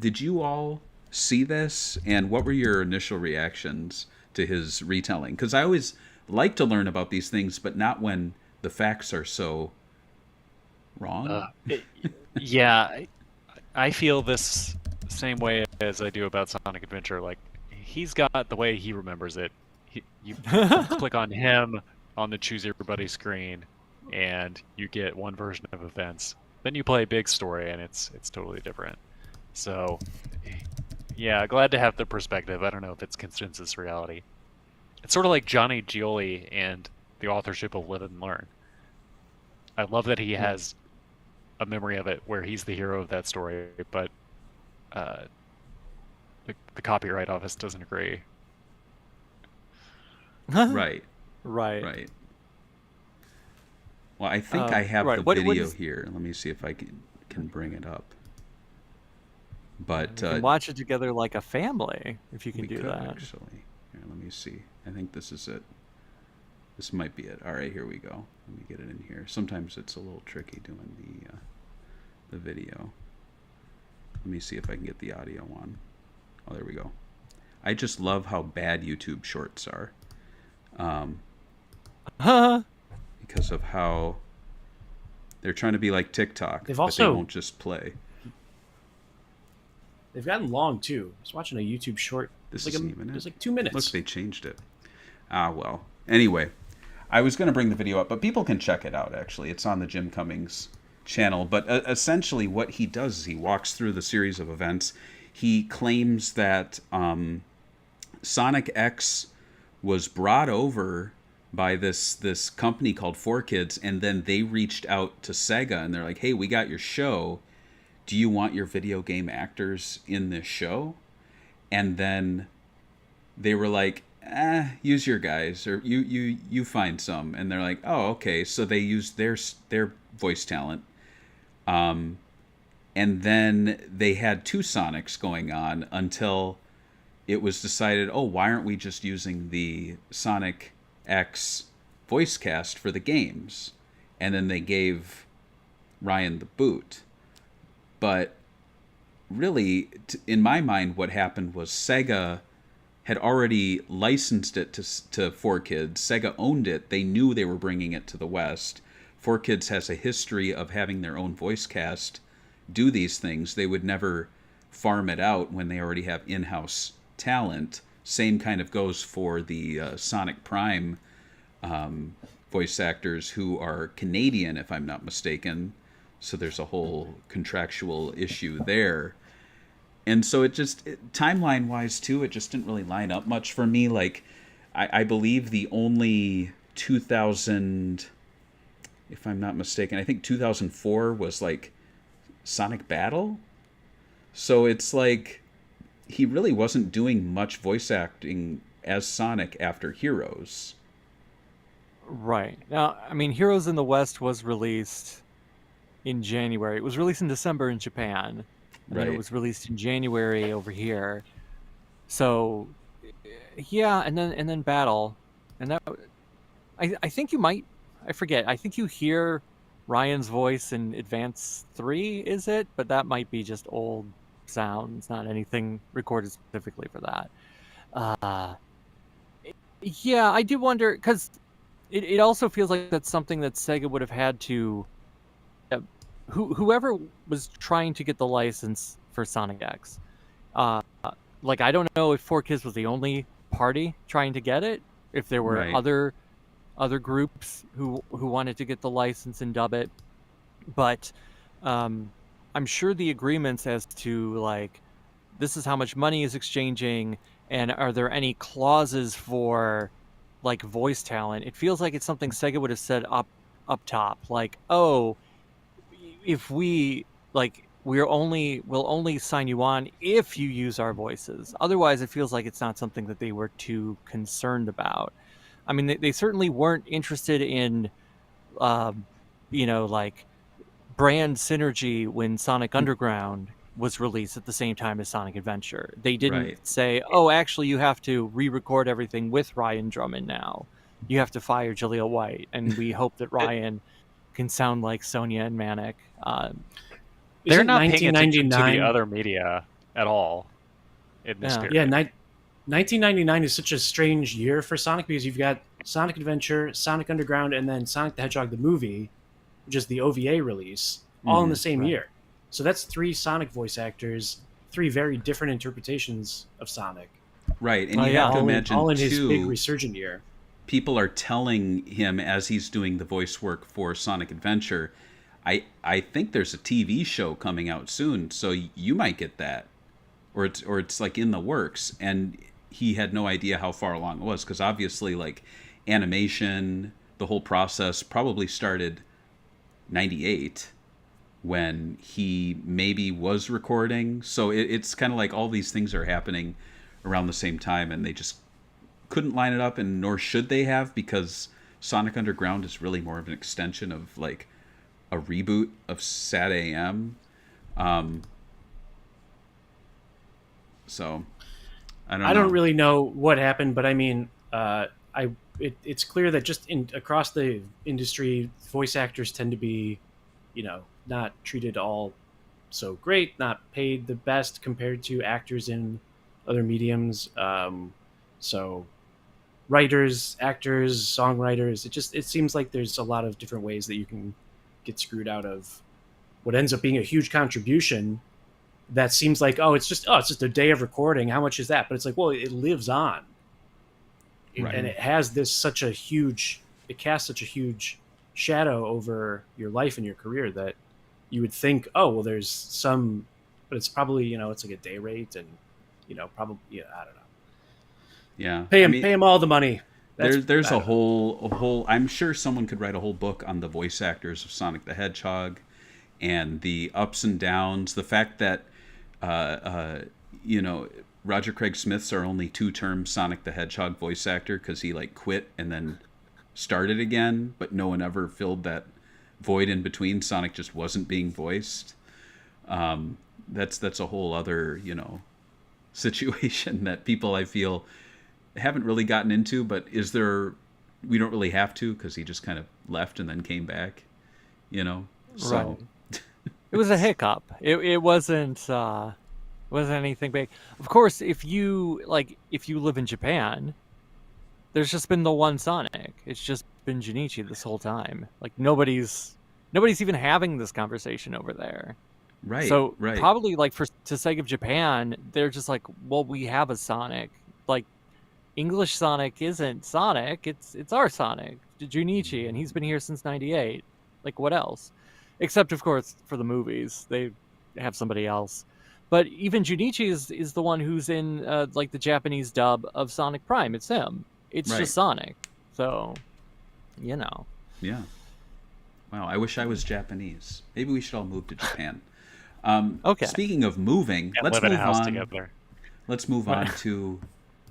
did you all see this? And what were your initial reactions to his retelling? Because I always like to learn about these things, but not when the facts are so wrong. Yeah, I feel this same way as I do about Sonic Adventure. Like, he's got the way he remembers it. You click on him on the Choose Your Buddy screen, and you get one version of events. Then you play Big Story, and it's totally different. So, yeah, glad to have the perspective. I don't know if it's consensus reality. It's sort of like Johnny Gioli and the authorship of Live and Learn. I love that he has a memory of it where he's the hero of that story, but the copyright office doesn't agree. Right. Right. Well, I think I have right. the What video is- here. Let me see if I can bring it up. But We can watch it together like a family, if you can we do could that. actually. Yeah. let me see. I think this is it. This might be it. All right, here we go. Let me get it in here. Sometimes it's a little tricky doing the video. Let me see if I can get the audio on. Oh, there we go. I just love how bad YouTube Shorts are. Because of how they're trying to be like TikTok, They've but also- they won't just play. They've gotten long too. I was watching a YouTube short. This like isn't even it was it. like 2 minutes. Look, they changed it. Ah, well. Anyway, I was going to bring the video up, but people can check it out, actually. It's on the Jim Cummings channel. But essentially what he does is he walks through the series of events. He claims that Sonic X was brought over by this company called 4Kids, and then they reached out to Sega, and they're like, hey, we got your show. Do you want your video game actors in this show? And then they were like, use your guys, or you find some. And they're like, oh, okay. So they used their voice talent. And then they had 2 Sonics going on until it was decided, oh, why aren't we just using the Sonic X voice cast for the games? And then they gave Ryan the boot. But really, in my mind, what happened was Sega had already licensed it to 4Kids. Sega owned it. They knew they were bringing it to the West. 4Kids has a history of having their own voice cast do these things. They would never farm it out when they already have in-house talent. Same kind of goes for the Sonic Prime voice actors who are Canadian, if I'm not mistaken. So there's a whole contractual issue there. And so timeline-wise, too, it just didn't really line up much for me. Like, I believe the only 2000, if I'm not mistaken, I think 2004 was, like, Sonic Battle. So it's like he really wasn't doing much voice acting as Sonic after Heroes. Right. Now, I mean, Heroes in the West was released in January. It was released in December in Japan, and then it Right. was released in January over here. So, yeah, and then Battle, and that I think you might, I forget. I think you hear Ryan's voice in Advance 3, is it? But that might be just old sounds, not anything recorded specifically for that. Yeah, I do wonder, because it also feels like that's something that Sega would have had to whoever was trying to get the license for Sonic X, like, I don't know if 4Kids was the only party trying to get it, if there were Right. other groups who wanted to get the license and dub it, but I'm sure the agreements as to, like, this is how much money is exchanging, and are there any clauses for, like, voice talent, it feels like it's something Sega would have said up top, like, oh, if we'll only sign you on if you use our voices. Otherwise, it feels like it's not something that they were too concerned about. I mean, they certainly weren't interested in, like, brand synergy when Sonic Underground was released at the same time as Sonic Adventure. They didn't Right. say, oh, actually, you have to re-record everything with Ryan Drummond now. You have to fire Jaleel White, and we hope that Ryan can sound like Sonia and Manic. They're Isn't not paying attention to 1999 the other media at all in this Yeah. period. Yeah, 1999 is such a strange year for Sonic because you've got Sonic Adventure, Sonic Underground, and then Sonic the Hedgehog the movie, which is the OVA release, all in the same right. year. So that's 3 Sonic voice actors, 3 very different interpretations of Sonic, Right. And Oh, you yeah. have to all imagine, in his too, big resurgent year. people are telling him as he's doing the voice work for Sonic Adventure, I think there's a TV show coming out soon, so you might get that, or it's like in the works. And he had no idea how far along it was, because obviously, like, animation, the whole process probably started 98 when he maybe was recording. So it's kind of like all these things are happening around the same time, and they just couldn't line it up, and nor should they have, because Sonic Underground is really more of an extension of, like, a reboot of Sat AM. So I don't I know. don't really know what happened, but I mean, it's clear that just across the industry, voice actors tend to be, not treated all so great, not paid the best compared to actors in other mediums. So writers, actors, songwriters, it seems like there's a lot of different ways that you can get screwed out of what ends up being a huge contribution. That seems like, it's just a day of recording. How much is that? But it's like, well, it lives on. Right. And it has it casts such a huge shadow over your life and your career that you would think, oh, well, there's some, but it's probably, it's like a day rate and, probably, I don't know. Yeah. Pay him all the money. There's a whole, I'm sure someone could write a whole book on the voice actors of Sonic the Hedgehog and the ups and downs, the fact that, Roger Craig Smith's our only 2-term Sonic the Hedgehog voice actor because he quit and then started again, but no one ever filled that void in between. Sonic just wasn't being voiced. That's a whole other, situation that people, I feel, haven't really gotten into, but we don't really have to because he just kind of left and then came back, so. Right. It was a hiccup. It wasn't anything big. Of course, if you live in Japan, there's just been the one Sonic. It's just been Junichi this whole time. Nobody's even having this conversation over there. Right. So right. probably to Sega of Japan, they're just like, well, we have a Sonic. English Sonic isn't Sonic. It's our Sonic, Junichi, and he's been here since '98. What else? Except, of course, for the movies, they have somebody else. But even Junichi is the one who's in the Japanese dub of Sonic Prime. It's him. It's Right. just Sonic. So, Yeah. Wow, I wish I was Japanese. Maybe we should all move to Japan. Okay. Speaking of moving, And let's live in move a house on. together. Let's move on to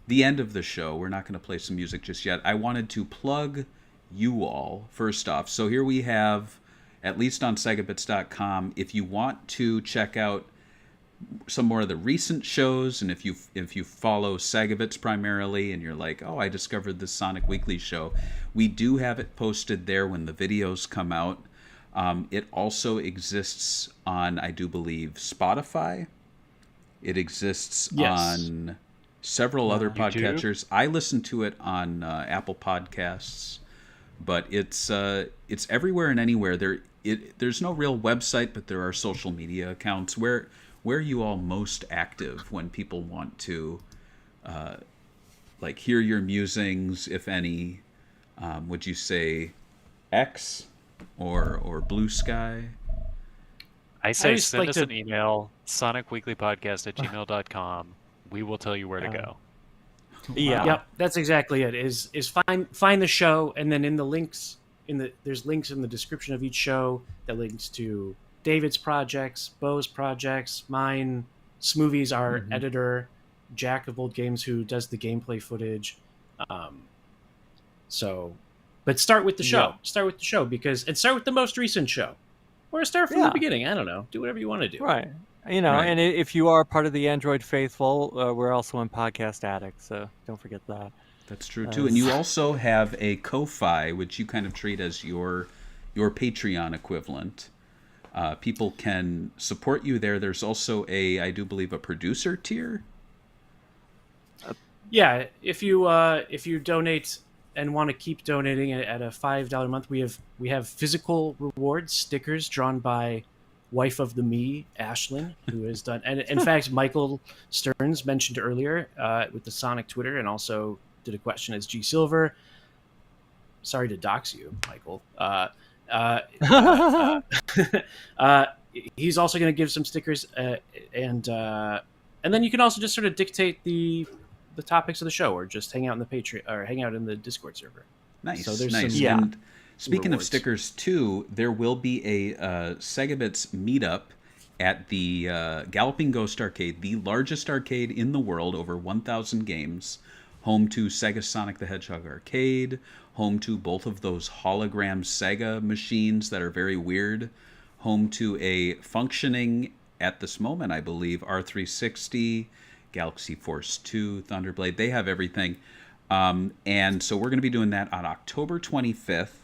the end of the show. We're not going to play some music just yet. I wanted to plug you all first off. So here we have, at least on SEGAbits.com, if you want to check out some more of the recent shows, and if you follow SEGAbits primarily, and you're like, oh, I discovered this Sonic Weekly show, we do have it posted there when the videos come out. It also exists on, I do believe, Spotify. It exists on several other podcatchers. I listen to it on Apple Podcasts, but it's everywhere and anywhere. There's no real website, but there are social media accounts. Where are you all most active when people want to hear your musings, if any? Would you say X or Blue Sky? I say just send like us to- an email, sonicweeklypodcast@gmail.com. We will tell you where to go. Yeah. Yep, that's exactly it. Is find the show, and then in the links there's links in the description of each show that links to David's projects, Bo's projects, mine, Smoothies, our editor, Jack of Old Games, who does the gameplay footage. But start with the show. Yeah. Start with the show and start with the most recent show, or start from the beginning. I don't know. Do whatever you want to do. Right. Right. And if you are part of the Android faithful, we're also on Podcast Addict, so don't forget that. That's true too. And you also have a Ko-Fi, which you kind of treat as your Patreon equivalent. People can support you there. There's also I do believe, a producer tier. Yeah, if you donate and want to keep donating at a $5 a month, we have physical rewards, stickers drawn by wife of the me, Ashlyn, who has done. And in fact, Michael Stearns mentioned earlier with the Sonic Twitter, and also did a question as G Silver. Sorry to dox you, Michael. He's also going to give some stickers, and then you can also just sort of dictate the topics of the show, or just hang out in the Patreon, or hang out in the Discord server. Nice, So there's nice. some- And speaking of rewards. stickers too, there will be a SEGAbits meetup at the Galloping Ghost Arcade, the largest arcade in the world, over 1,000 games, home to Sega Sonic the Hedgehog Arcade, home to both of those hologram Sega machines that are very weird, home to a functioning, at this moment, I believe, R360 Galaxy Force 2, Thunderblade. They have everything. And so we're going to be doing that on October 25th.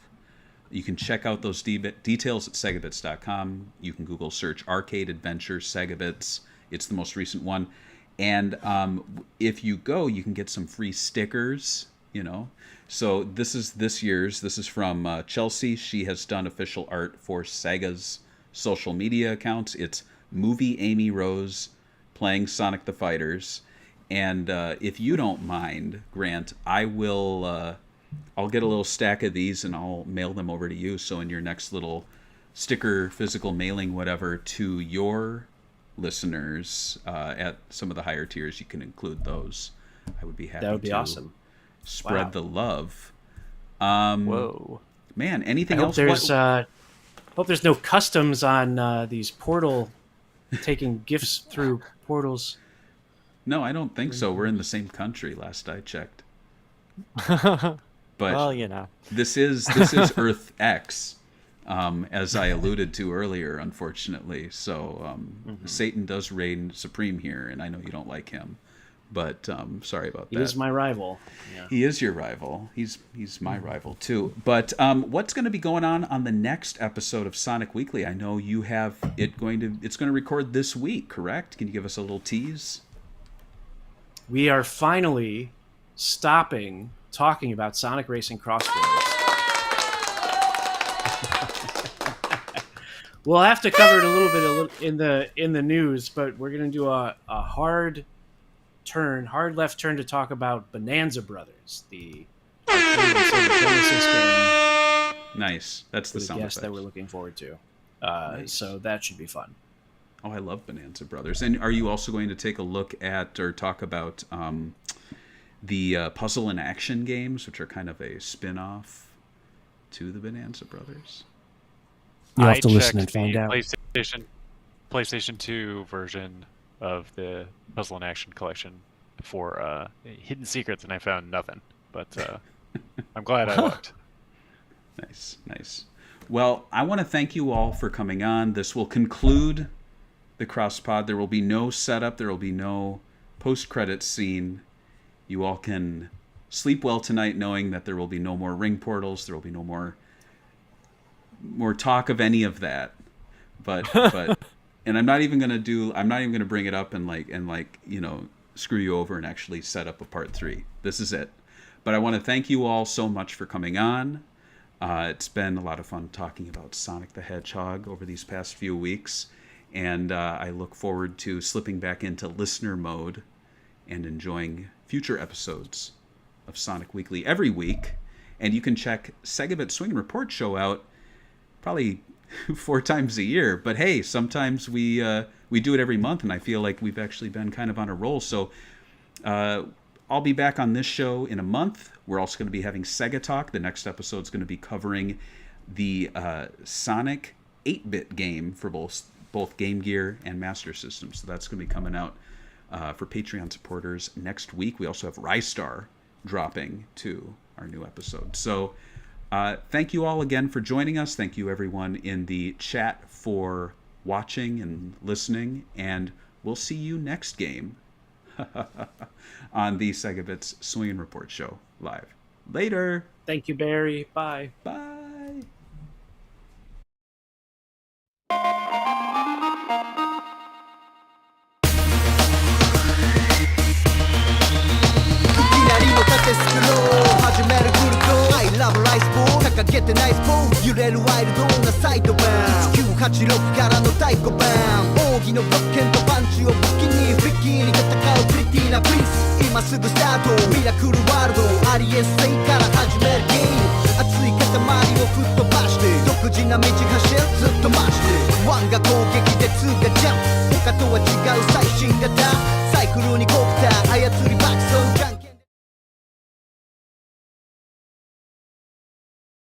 You can check out those details at SEGAbits.com. You can Google search Arcade Adventure SEGAbits. It's the most recent one. And if you go, you can get some free stickers, you know. So this is this year's. This is from Chelsea. She has done official art for Sega's social media accounts. It's Movie Amy Rose playing Sonic the Fighters. And if you don't mind, Grant, I will... I'll get a little stack of these and I'll mail them over to you. So in your next little sticker, physical mailing, whatever, to your listeners at some of the higher tiers, you can include those. I would be happy. That would be awesome. Spread the love. Whoa, man! Anything I else? Hope there's no customs on these portal taking gifts through portals. No, I don't think so. We're in the same country. Last I checked. But well, you know, this is Earth X, as I alluded to earlier, unfortunately. So Satan does reign supreme here, and I know you don't like him, but sorry about that. He is my rival. Yeah. He is your rival. He's my rival too. But what's going to be going on the next episode of Sonic Weekly? I know you have it's going to record this week, correct? Can you give us a little tease? We are finally stopping talking about Sonic Racing Crossroads. We'll have to cover it a little bit in the news, but we're going to do a hard left turn to talk about Bonanza Brothers, the Genesis game. Nice. That's the sound effect that we're looking forward to. Nice. So that should be fun. Oh, I love Bonanza Brothers. And are you also going to take a look at or talk about the puzzle and action games, which are kind of a spin-off to the Bonanza Brothers? You'll have to listen and find out. PlayStation 2 version of the puzzle and action collection for hidden secrets, and I found nothing. But I'm glad I looked. Nice. Well, I want to thank you all for coming on. This will conclude the CrossPod. There will be no setup. There will be no post-credits scene. You all can sleep well tonight knowing that there will be no more ring portals. There will be no more talk of any of that. But and I'm not even going to bring it up and screw you over and actually set up a part 3. This is it. But I want to thank you all so much for coming on. It's been a lot of fun talking about Sonic the Hedgehog over these past few weeks. And I look forward to slipping back into listener mode and enjoying future episodes of Sonic Weekly every week. And you can check SEGAbits Swingin Report show out probably 4 times a year. But hey, sometimes we do it every month, and I feel like we've actually been kind of on a roll. So I'll be back on this show in a month. We're also going to be having Sega Talk. The next episode is going to be covering the Sonic 8-bit game for both Game Gear and Master System. So that's going to be coming out for Patreon supporters next week. We also have Rystar dropping to our new episode. So thank you all again for joining us. Thank you everyone in the chat for watching and listening. And we'll see you next game on the SEGAbits Swingin Report show live. Later. Thank you, Barry. Bye. Bye. I love rice bowl 掲げてナイスボール揺れるワイルドなサイドバウンド1986からの太鼓判奥義の特権とパンチを武器にフリッキーに戦うプリティーなプリンス今すぐスタートミラクルワールドありえせんから始めるゲーム熱い塊を吹っ飛ばして独自な道走るずっとマジで1が攻撃で2がジャンプ他とは違う最新型